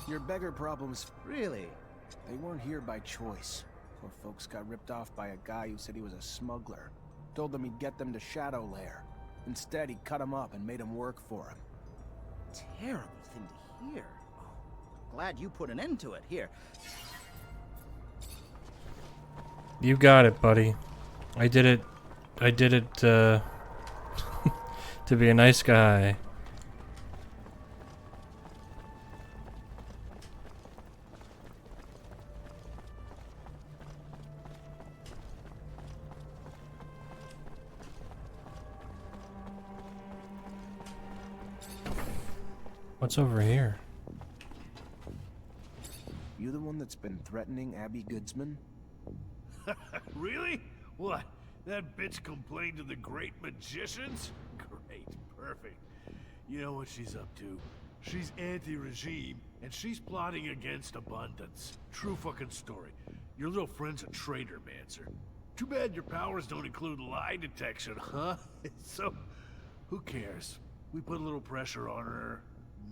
Your beggar problems... Really? They weren't here by choice. Poor folks got ripped off by a guy who said he was a smuggler. Told them he'd get them to Shadow Lair. Instead, he cut them up and made them work for him. Terrible thing to hear. Oh, glad you put an end to it. Here. You got it, buddy. I did it to be a nice guy. What's over here? You the one that's been threatening Abby Goodsman? Really? What? That bitch complained to the great magicians? Great, perfect. You know what she's up to. She's anti-regime, and she's plotting against abundance. True fucking story. Your little friend's a traitor, Mancer. Too bad your powers don't include lie detection, huh? So, who cares? We put a little pressure on her,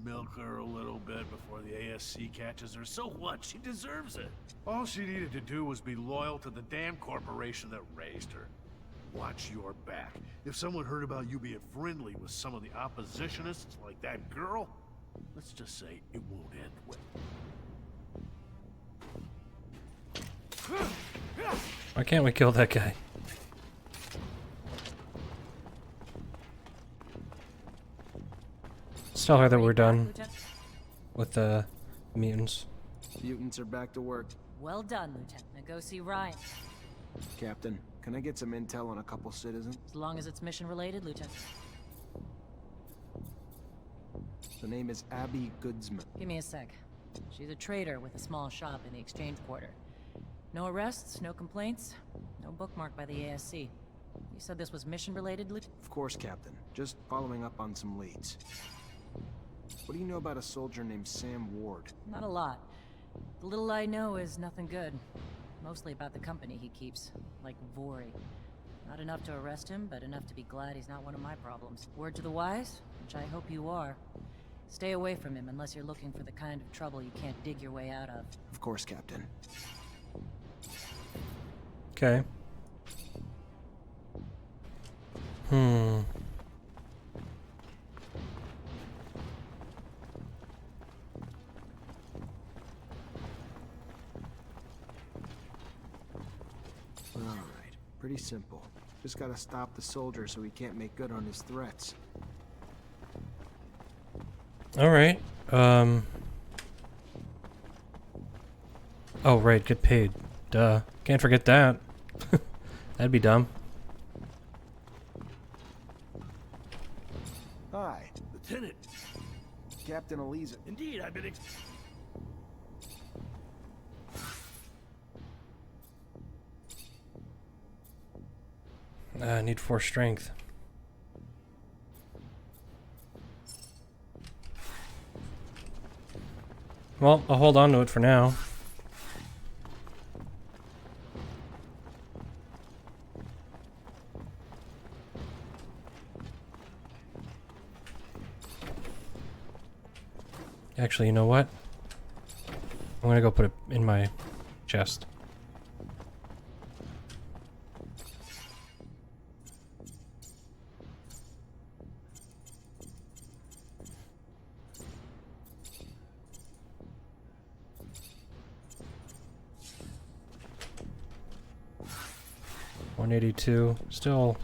milk her a little bit before the ASC catches her. So what? She deserves it. All she needed to do was be loyal to the damn corporation that raised her. Watch your back. If someone heard about you being friendly with some of the oppositionists, like that girl, let's just say it won't end well. Why can't we kill that guy? Let's tell her that we're done with the mutants. Mutants are back to work. Well done, Lieutenant. Now go see Ryan. Captain, can I get some intel on a couple citizens? As long as it's mission-related, Lieutenant. The name is Abby Goodsman. Give me a sec. She's a trader with a small shop in the exchange quarter. No arrests, no complaints, no bookmark by the ASC. You said this was mission-related, Lieutenant? Of course, Captain. Just following up on some leads. What do you know about a soldier named Sam Ward? Not a lot. The little I know is nothing good. Mostly about the company he keeps, like Vori. Not enough to arrest him, but enough to be glad he's not one of my problems. Word to the wise, which I hope you are. Stay away from him unless you're looking for the kind of trouble you can't dig your way out of. Of course, Captain. Okay. Alright, pretty simple. Just gotta stop the soldier so he can't make good on his threats. Alright, oh, right, get paid. Duh. Can't forget that. That'd be dumb. Hi. Lieutenant. Captain Eliza. Indeed, I've been I need 4 strength. Well, I'll hold on to it for now. Actually, you know what? I'm gonna go put it in my chest. $182. Still,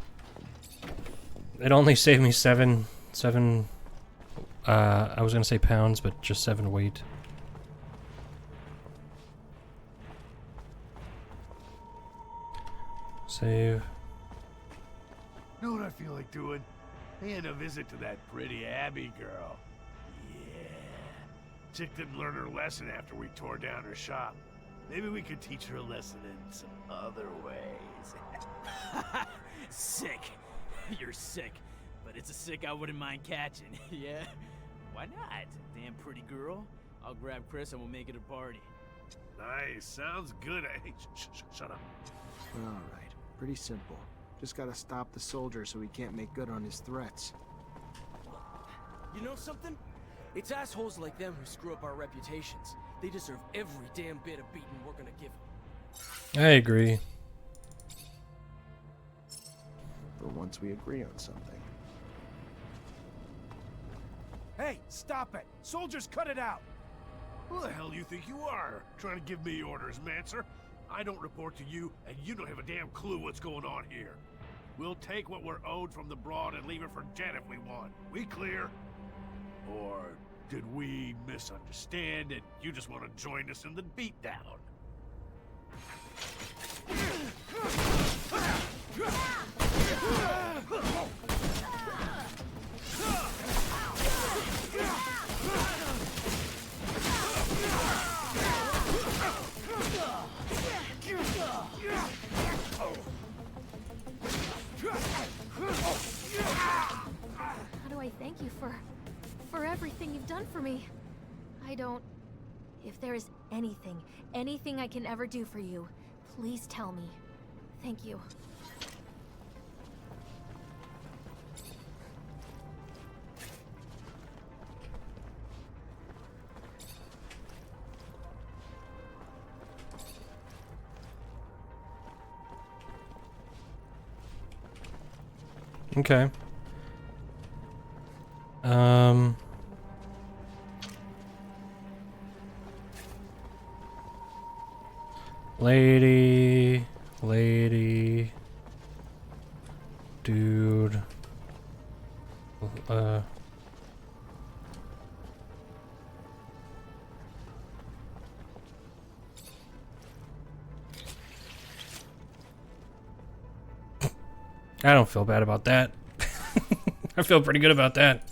it only saved me seven. I was gonna say pounds, but just 7 weight. Save. Know what I feel like doing? Paying a visit to that pretty Abby girl. Yeah. Chick didn't learn her lesson after we tore down her shop. Maybe we could teach her a lesson in some other ways. Sick. You're sick. But it's a sick I wouldn't mind catching, yeah? Why not? Damn pretty girl. I'll grab Chris and we'll make it a party. Nice. Sounds good. Hey, shut up. Alright, pretty simple. Just gotta stop the soldier so he can't make good on his threats. You know something? It's assholes like them who screw up our reputations. They deserve every damn bit of beating we're gonna give them. I agree. For once we agree on something. Hey, stop it! Soldiers, cut it out! Who the hell do you think you are? Trying to give me orders, Mancer? I don't report to you, and you don't have a damn clue what's going on here. We'll take what we're owed from the Broad and leave it for Jet if we want. We clear? Or did we misunderstand and you just want to join us in the beatdown? How do I thank you for everything you've done for me? I don't... If there is anything I can ever do for you, please tell me. Thank you. Okay. Lady, dude, I don't feel bad about that. I feel pretty good about that.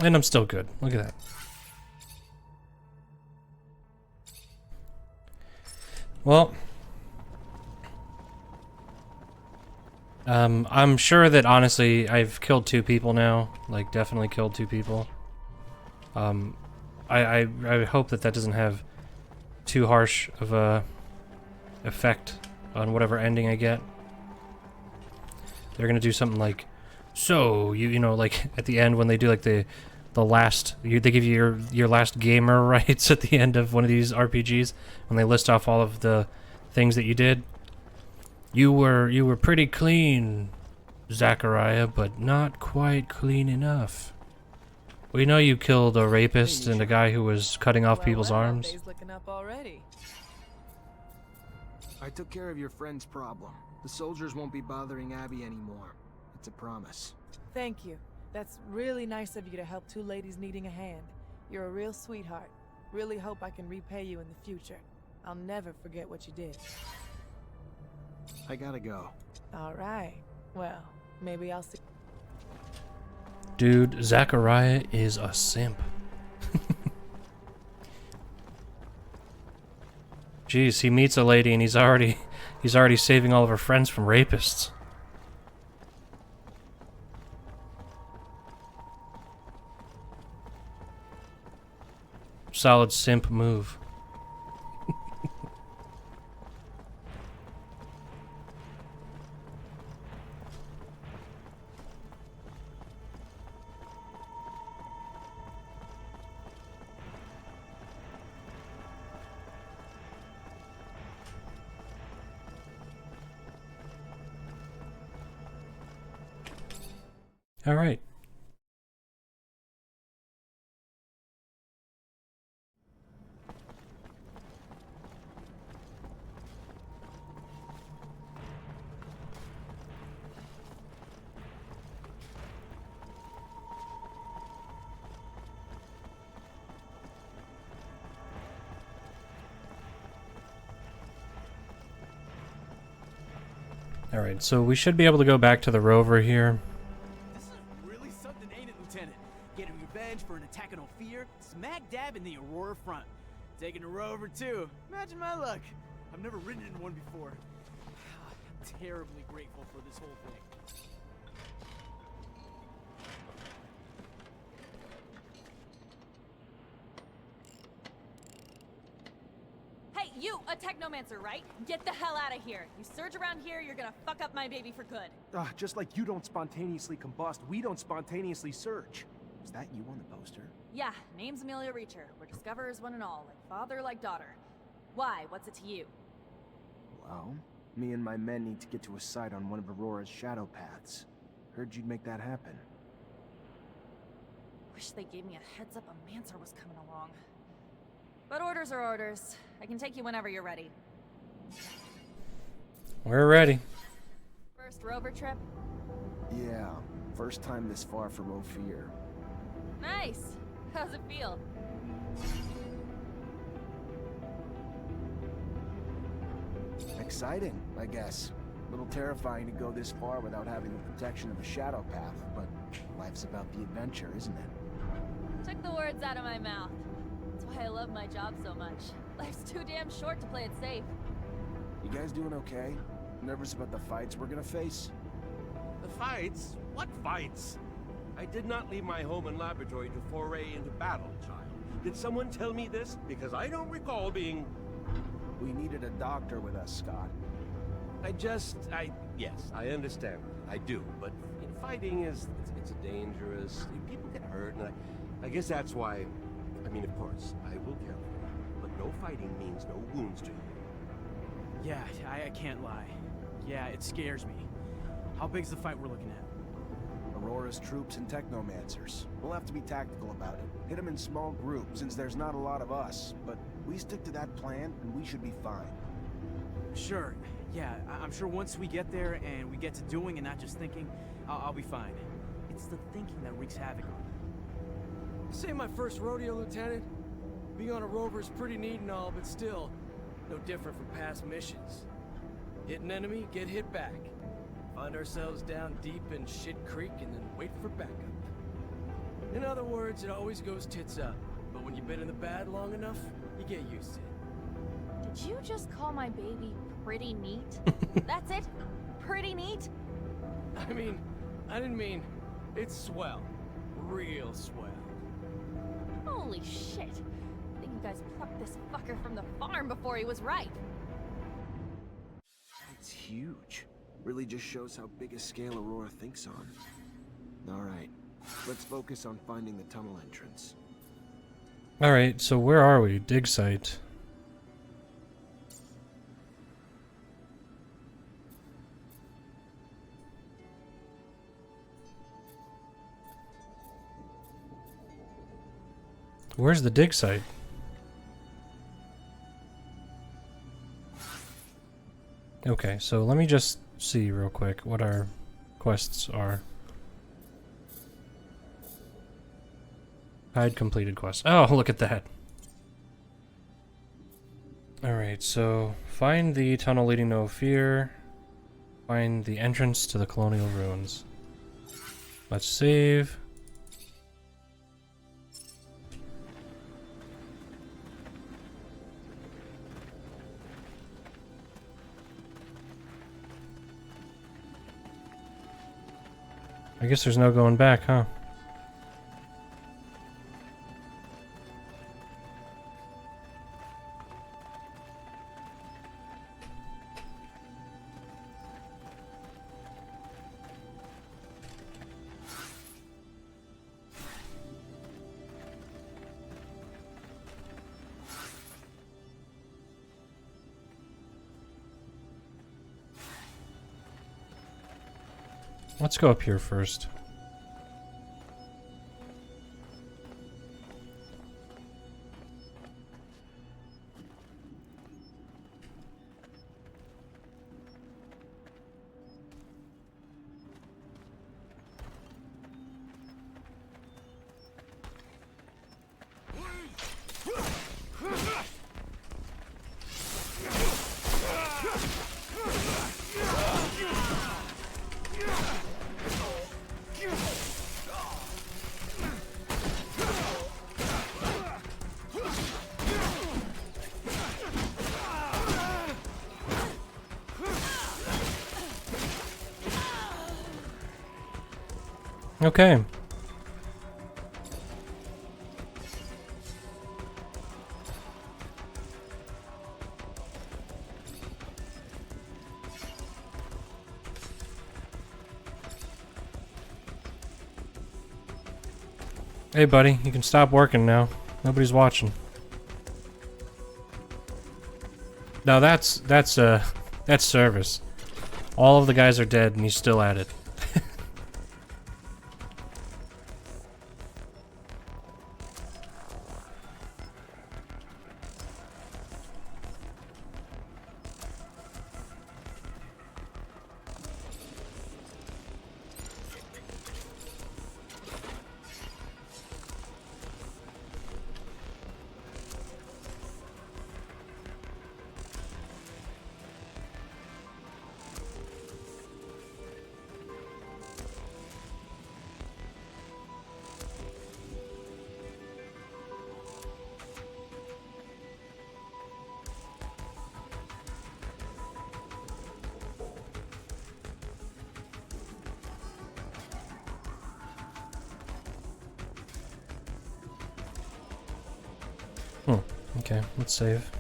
And I'm still good. Look at that. Well, I'm sure that honestly I've killed 2 people now. Like, definitely killed 2 people. I hope that that doesn't have too harsh of a effect on whatever ending I get. They're gonna do something like, so you know, like at the end when they do like the last, they give you your last gamer rights at the end of one of these RPGs when they list off all of the things that you did. You were pretty clean, Zachariah, but not quite clean enough. We know you killed a rapist and a guy who was cutting off people's arms. Day's looking up already. I took care of your friend's problem. The soldiers won't be bothering Abby anymore. It's a promise. Thank you. That's really nice of you to help 2 ladies needing a hand. You're a real sweetheart. Really hope I can repay you in the future. I'll never forget what you did. I gotta go. All right. Well, maybe I'll see. Dude, Zachariah is a simp. Jeez, he meets a lady and he's already saving all of her friends from rapists. Solid simp move. All right. All right, so we should be able to go back to the rover here. This is really something, ain't it, Lieutenant? Getting revenge for an attack on Ophir, smack dab in the Aurora front. Taking a rover, too. Imagine my luck. I've never ridden in one before. I'm terribly grateful for this whole thing. Hey, you, a Technomancer, right? Get the hell out of here. You surge around here, you're gonna fuck up my baby for good. Just like you don't spontaneously combust, we don't spontaneously search. Is that you on the poster? Yeah, name's Amelia Reacher. We're discoverers one and all, like father, like daughter. Why? What's it to you? Well, me and my men need to get to a site on one of Aurora's shadow paths. Heard you'd make that happen. Wish they gave me a heads up a Mancer was coming along. But orders are orders. I can take you whenever you're ready. We're ready. First rover trip? Yeah, first time this far from Ophir. Nice. How's it feel? Exciting, I guess. A little terrifying to go this far without having the protection of a shadow path, but life's about the adventure, isn't it? Took the words out of my mouth. That's why I love my job so much. Life's too damn short to play it safe. You guys doing okay? Nervous about the fights we're gonna face? The fights? What fights? I did not leave my home and laboratory to foray into battle, child. Did someone tell me this? Because I don't recall being... We needed a doctor with us, Scott. Yes, I understand. I do, but fighting is, it's dangerous. People get hurt, and I guess that's why, I mean, of course, I will care for you, but no fighting means no wounds to you. Yeah, I can't lie. Yeah, it scares me. How big's the fight we're looking at? Aurora's troops and Technomancers. We'll have to be tactical about it. Hit them in small groups, since there's not a lot of us. But we stick to that plan, and we should be fine. Sure. Yeah, I'm sure once we get there and we get to doing and not just thinking, I'll be fine. It's the thinking that wreaks havoc on me. This ain't my first rodeo, Lieutenant. Being on a rover is pretty neat and all, but still, no different from past missions. Hit an enemy, get hit back. Find ourselves down deep in Shit Creek and then wait for backup. In other words, it always goes tits up. But when you've been in the bad long enough, you get used to it. Did you just call my baby pretty neat? That's it? Pretty neat? I mean, I didn't mean... It's swell. Real swell. Holy shit. I think you guys plucked this fucker from the farm before he was ripe. It's huge. Really just shows how big a scale Aurora thinks on. Alright, let's focus on finding the tunnel entrance. Alright, so where are we? Dig site. Where's the dig site? Okay, so let me just see real quick what our quests are. Hide completed quest. Oh, look at that. Alright, so find the tunnel leading to Ophir. Find the entrance to the colonial ruins. Let's save. I guess there's no going back, huh? Let's go up here first. Okay. Hey buddy, you can stop working now. Nobody's watching. Now that's service. All of the guys are dead and he's still at it. Okay, let's save.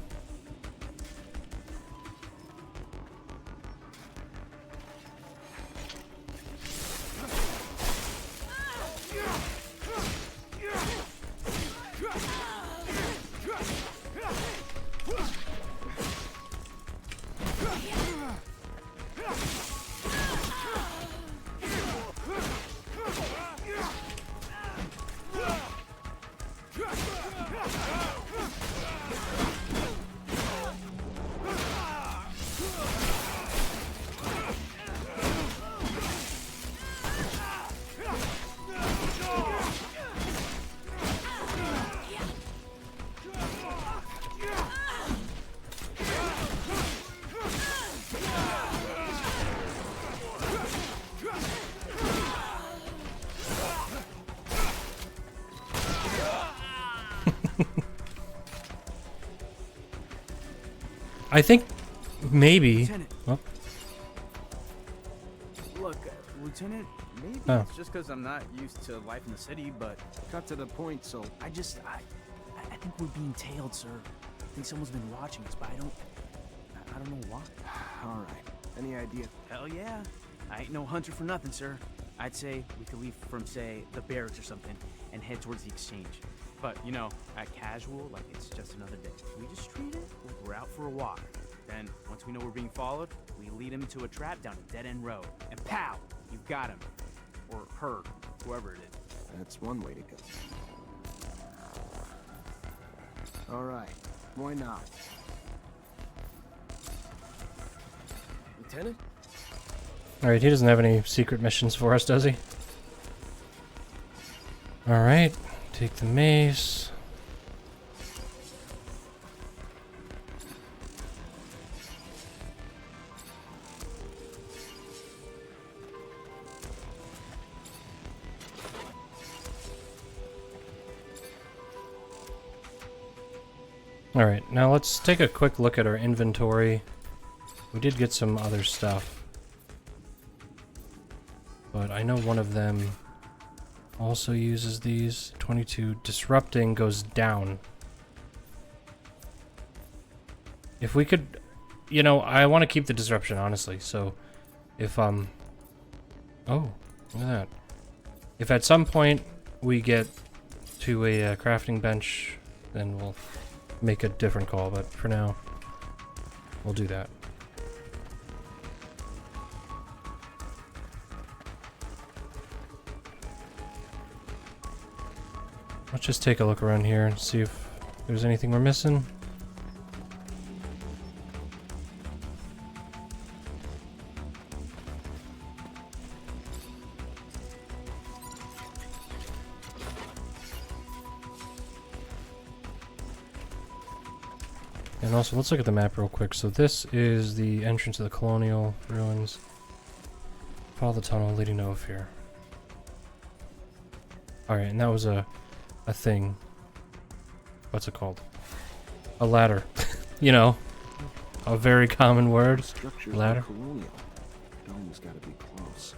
I think maybe. Lieutenant. Oh. Look, Lieutenant, maybe Oh. it's just because I'm not used to life in the city, but Cut to the point, so I think we're being tailed, sir. I think someone's been watching us, but I don't know why. all right. Any idea? Hell yeah. I ain't no hunter for nothing, sir. I'd say we could leave from, say, the barracks or something and head towards the exchange. But, you know, act casual, like it's just another day. We just treat it like we're out for a walk. Then, once we know we're being followed, we lead him into a trap down a dead-end road. And pow! You've got him. Or her. Whoever it is. That's one way to go. All right. Why not? Lieutenant? Alright, he doesn't have any secret missions for us, does he? Alright, take the mace. Alright, now let's take a quick look at our inventory. We did get some other stuff. But I know one of them also uses these. 22. Disrupting goes down. If we could... You know, I want to keep the disruption, honestly. So, if, Oh, look at that. If at some point we get to a crafting bench, then we'll make a different call. But for now, we'll do that. Let's just take a look around here and see if there's anything we're missing. And also, let's look at the map real quick. So this is the entrance to the Colonial Ruins. Follow the tunnel leading to Ophir. Alright, and that was a thing. What's it called? A ladder. You know, a very common word. Ladder. Colonial. Dome's got to be close.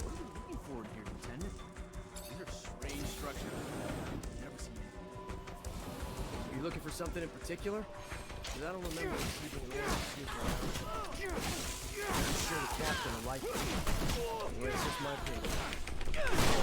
What are you looking for here, Lieutenant? These are strange structures. I've never seen them. Are you looking for something in particular? Because I don't remember keeping an order to sneak around. I'm sure the captain will like it. Anyway, it's just my opinion.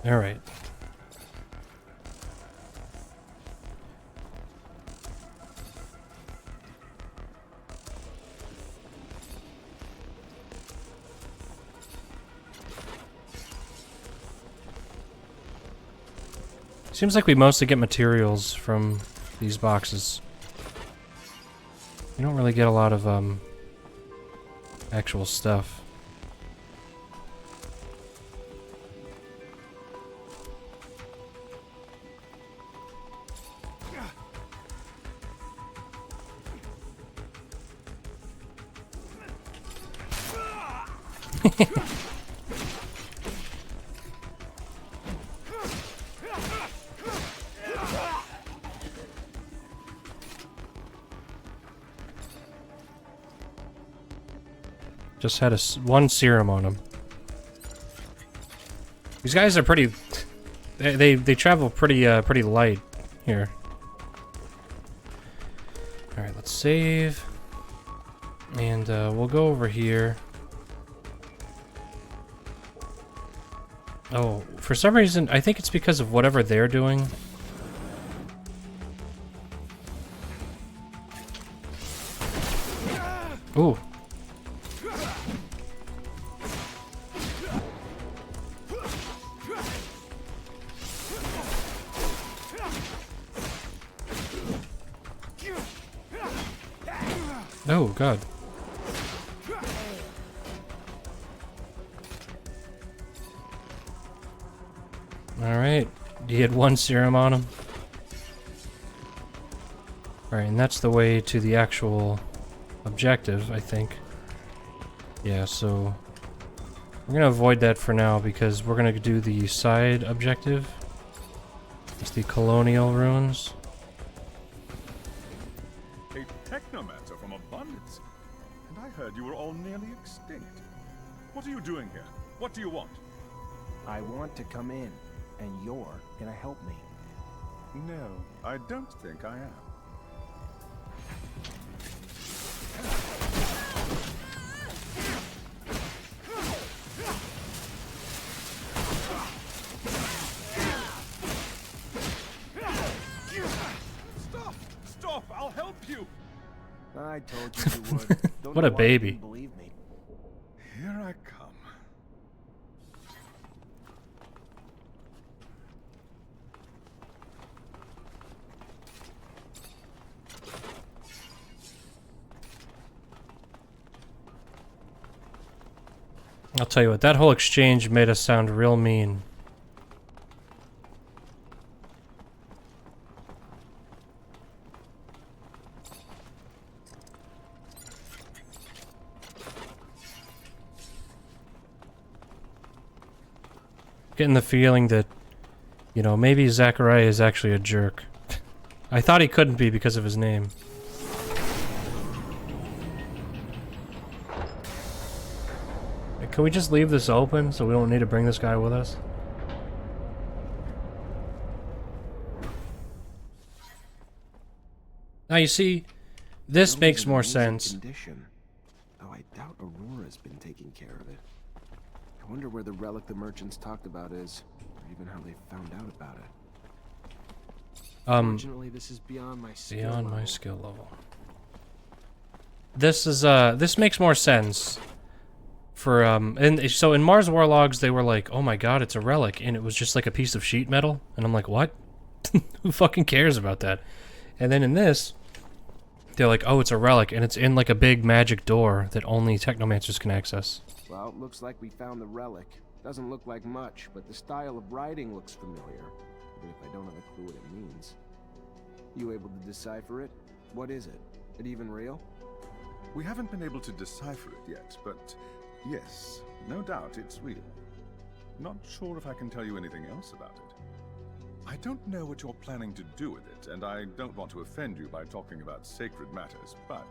All right. Seems like we mostly get materials from these boxes. You don't really get a lot of actual stuff. Just had one serum on him. These guys are pretty. They travel pretty pretty light here. All right, let's save, and we'll go over here. Oh, for some reason, I think it's because of whatever they're doing. Ooh. Oh, God. Alright, he had one serum on him. Alright, and that's the way to the actual objective, I think. Yeah, so we're gonna avoid that for now because we're gonna do the side objective. It's the colonial ruins. A Technomancer from Abundance. And I heard you were all nearly extinct. What are you doing here? What do you want? I want to come in, and you're gonna help me. No, I don't think I am. Stop! I'll help you! I told you you would. Don't What know a why you baby. didn't believe me. Here I come. I'll tell you what, that whole exchange made us sound real mean. Getting the feeling that, you know, maybe Zachariah is actually a jerk. I thought he couldn't be because of his name. Can we just leave this open so we don't need to bring this guy with us? Now you see, this makes more sense. Condition. Though I doubt Aurora's been taking care of it. I wonder where the relic the merchants talked about is, or even how they found out about it. Unfortunately, this is beyond my skill Beyond level. my skill level. This is this makes more sense. For and so in Mars Warlogs they were like, oh my god, it's a relic, and it was just like a piece of sheet metal, and I'm like, what? Who fucking cares about that? And then in this, they're like, oh, it's a relic, and it's in like a big magic door that only Technomancers can access. Well, it looks like we found the relic. Doesn't look like much, but the style of writing looks familiar, even if I don't have a clue what it means. You able to decipher it? What is it? It even real? We haven't been able to decipher it yet, but yes, no doubt it's real. Not sure if I can tell you anything else about it. I don't know what you're planning to do with it, and I don't want to offend you by talking about sacred matters, but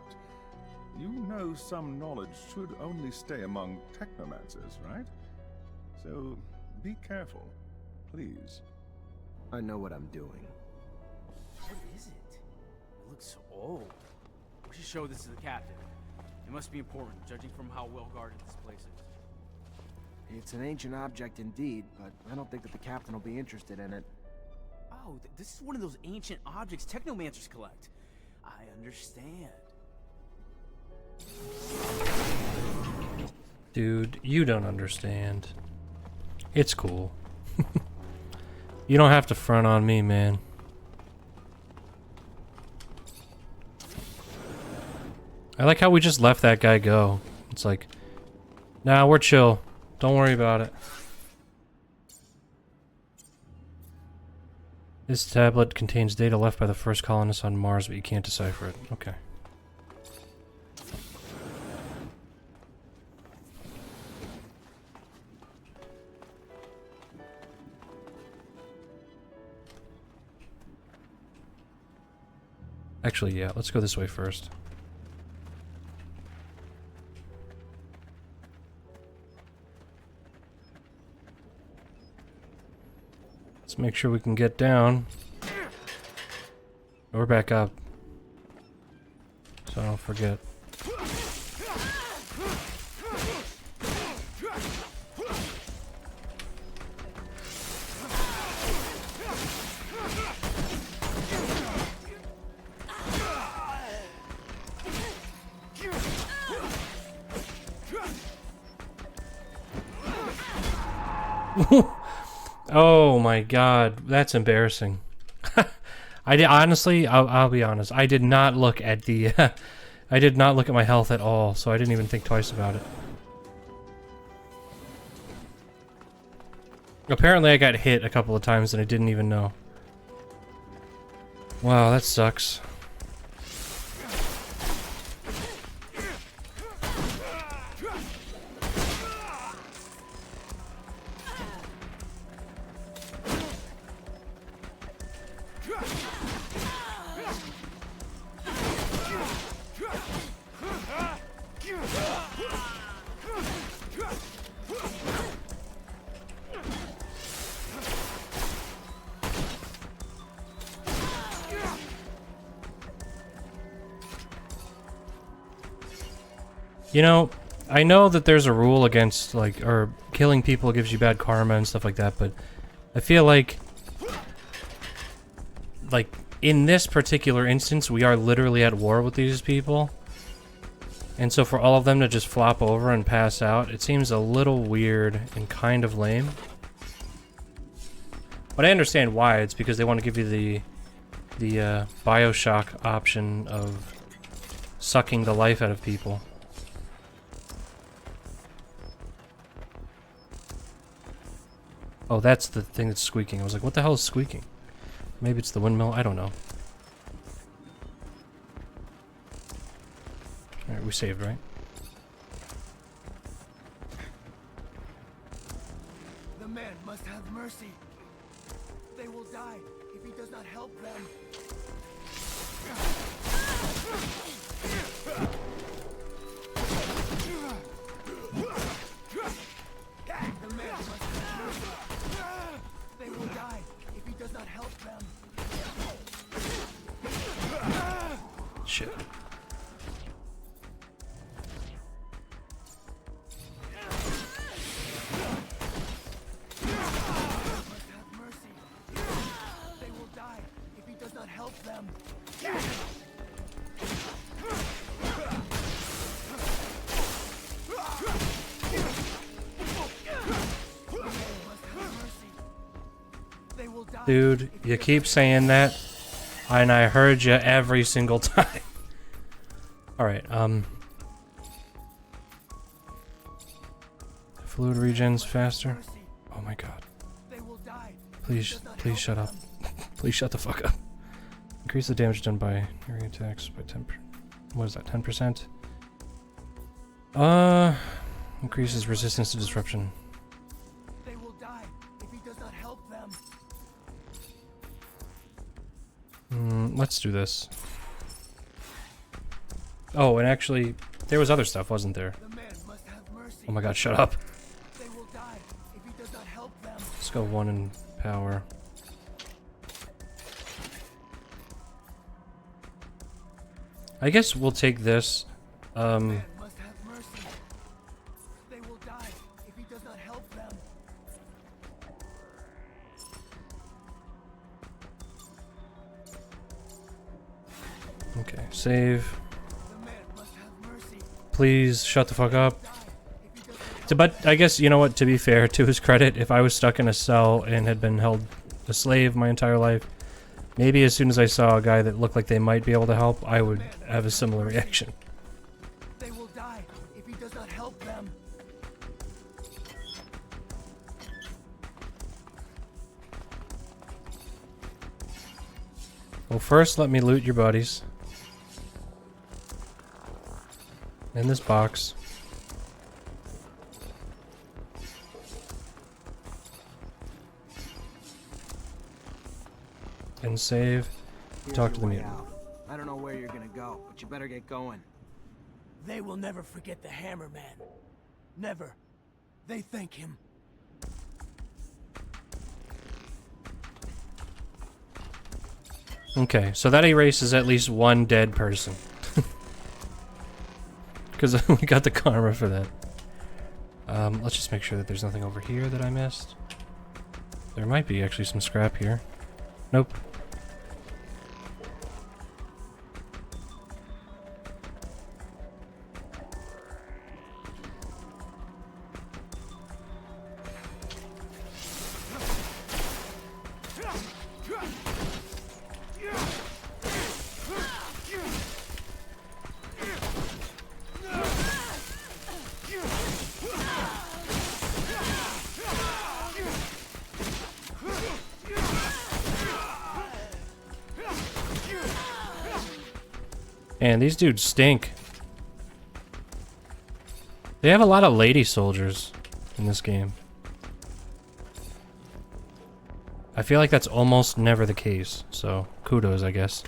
you know some knowledge should only stay among Technomancers, right? So be careful, please. I know what I'm doing. What is it? It looks so old. We should show this to the captain. It must be important, judging from how well guarded this place is. It's an ancient object indeed, but I don't think that the captain will be interested in it. Oh, this is one of those ancient objects Technomancers collect. I understand. Dude, you don't understand. It's cool. You don't have to front on me, man. I like how we just left that guy go. It's like, nah, we're chill. Don't worry about it. This tablet contains data left by the first colonists on Mars, but you can't decipher it. Okay. Actually, yeah, let's go this way first. Let's make sure we can get down. Or back up. So I don't forget. Oh my god, that's embarrassing. I did honestly, I'll be honest. I did not look at the I did not look at my health at all, so I didn't even think twice about it. Apparently I got hit a couple of times and I didn't even know. Wow, that sucks. You know, I know that there's a rule against, like, or killing people gives you bad karma and stuff like that, but I feel like in this particular instance, we are literally at war with these people. And so for all of them to just flop over and pass out, it seems a little weird and kind of lame. But I understand why. It's because they want to give you the Bioshock option of sucking the life out of people. Oh, that's the thing that's squeaking. I was like, what the hell is squeaking? Maybe it's the windmill? I don't know. Alright, we saved, right? The man must have mercy. They will die if he does not help them. The man must have mercy. They will die if he does not help them. Shit. Dude, you keep saying that, and I heard you every single time. Alright, fluid regens faster. Oh my god. Please, please shut up. Please shut the fuck up. Increase the damage done by area attacks by 10%. What is that, 10%? Increases resistance to disruption. They will die if he does not help them. Let's do this. Oh, and actually, there was other stuff, wasn't there? Oh my god, shut up. They will die if he does not help them. Let's go 1 in power. I guess we'll take this. Okay, save. Please shut the fuck up. But I guess, you know what, to be fair, to his credit, if I was stuck in a cell and had been held a slave my entire life, maybe as soon as I saw a guy that looked like they might be able to help, I would have a similar reaction. They will die if he does not help them. Well, first let me loot your buddies. In this box. And save. Talk to the mutant. I don't know where you're gonna go, but you better get going. They will never forget the Hammer Man. Never. They thank him. Okay, so that erases at least one dead person. Because we got the karma for that. Let's just make sure that there's nothing over here that I missed. There might be actually some scrap here. Nope. Man, these dudes stink. They have a lot of lady soldiers in this game. I feel like that's almost never the case, so kudos, I guess.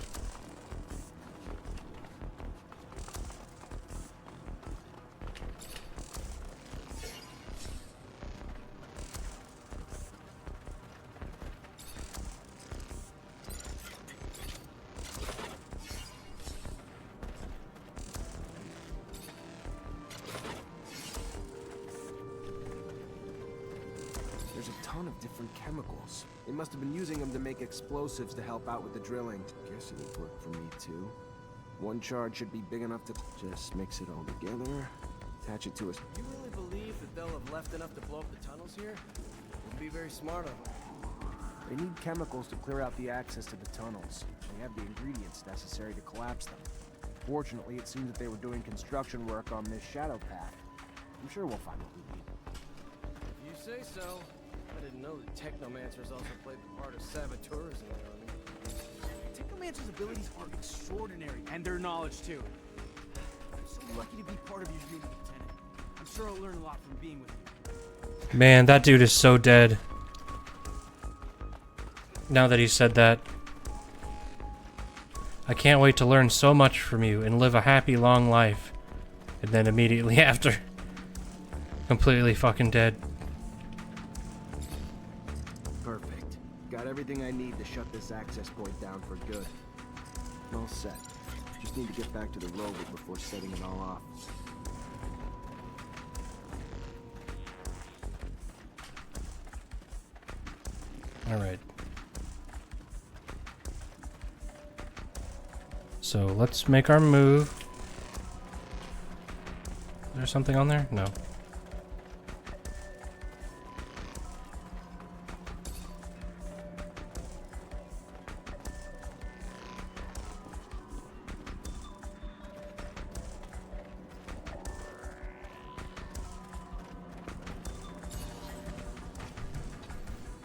ton of different chemicals. They must have been using them to make explosives to help out with the drilling. Guess it would work for me too. One charge should be big enough to just mix it all together, attach it to a... You really believe that they'll have left enough to blow up the tunnels here? Would be very smart of them. They need chemicals to clear out the access to the tunnels. They have the ingredients necessary to collapse them. Fortunately, it seems that they were doing construction work on this shadow path. I'm sure we'll find what we need. If you say so. I didn't know that Technomancers also played the part of saboteurs in the army. Technomancer's abilities are extraordinary, and their knowledge too. I'm so lucky to be part of your unit, Lieutenant. I'm sure I'll learn a lot from being with you. Man, that dude is so dead. Now that he said that. I can't wait to learn so much from you and live a happy, long life. And then immediately after, completely fucking dead. Perfect. Got everything I need to shut this access point down for good. All set. Just need to get back to the rover before setting it all off. Alright. So let's make our move. Is there something on there? No.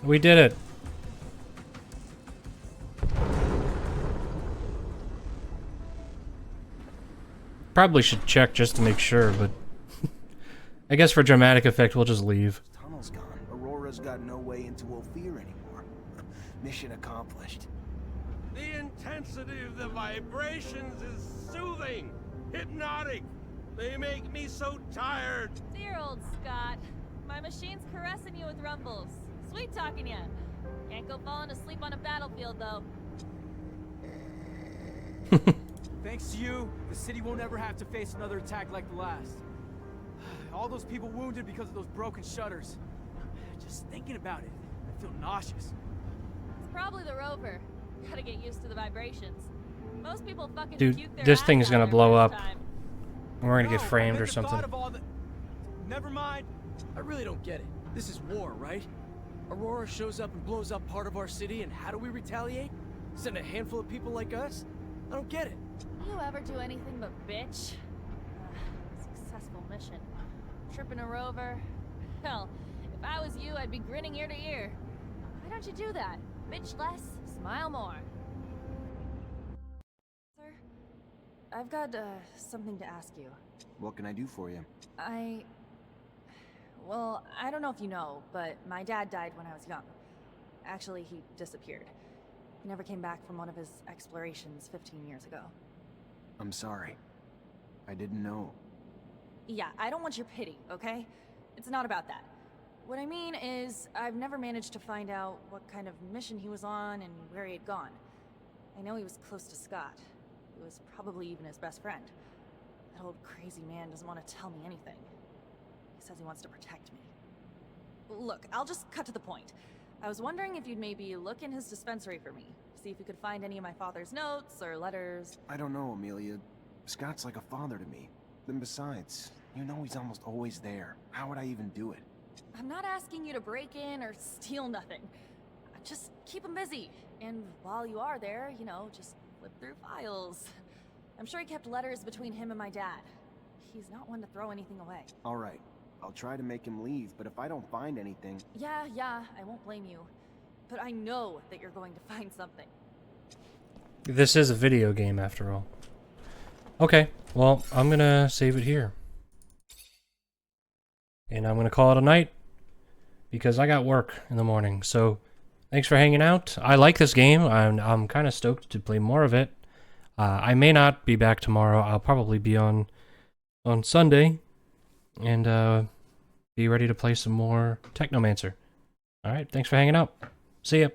We did it. Probably should check just to make sure, but I guess for dramatic effect, we'll just leave. Tunnel's gone. Aurora's got no way into Ophir anymore. Mission accomplished. The intensity of the vibrations is soothing, hypnotic. They make me so tired. Dear old Scott. My machine's caressing you with rumbles. Sweet talking ya. Can't go falling asleep on a battlefield, though. Thanks to you, the city won't ever have to face another attack like the last. All those people wounded because of those broken shutters. Just thinking about it, I feel nauseous. It's probably the rover. Gotta get used to the vibrations. Most people fucking Dude, puke their this ass thing is out gonna their blow first up. time. We're gonna get No, framed I or meant the thought something. of all the... Never mind. I really don't get it. This is war, right? Aurora shows up and blows up part of our city, and how do we retaliate? Send a handful of people like us? I don't get it. You ever do anything but bitch? Successful mission. Tripping a rover. Hell, if I was you, I'd be grinning ear to ear. Why don't you do that? Bitch less, smile more. Sir, I've got something to ask you. What can I do for you? Well, I don't know if you know, but my dad died when I was young. Actually, he disappeared. He never came back from one of his explorations 15 years ago. I'm sorry. I didn't know. Yeah, I don't want your pity, okay? It's not about that. What I mean is, I've never managed to find out what kind of mission he was on and where he had gone. I know he was close to Scott, who was probably even his best friend. That old crazy man doesn't want to tell me anything. He says he wants to protect me. Look, I'll just cut to the point. I was wondering if you'd maybe look in his dispensary for me. See if you could find any of my father's notes or letters. I don't know, Amelia. Scott's like a father to me. Then besides, you know he's almost always there. How would I even do it? I'm not asking you to break in or steal nothing. Just keep him busy. And while you are there, you know, just flip through files. I'm sure he kept letters between him and my dad. He's not one to throw anything away. All right. I'll try to make him leave, but if I don't find anything... Yeah, I won't blame you. But I know that you're going to find something. This is a video game after all. Okay, well, I'm gonna save it here. And I'm gonna call it a night, because I got work in the morning. So, thanks for hanging out. I like this game. I'm kind of stoked to play more of it. I may not be back tomorrow. I'll probably be on Sunday. And be ready to play some more Technomancer. Alright, thanks for hanging out. See ya.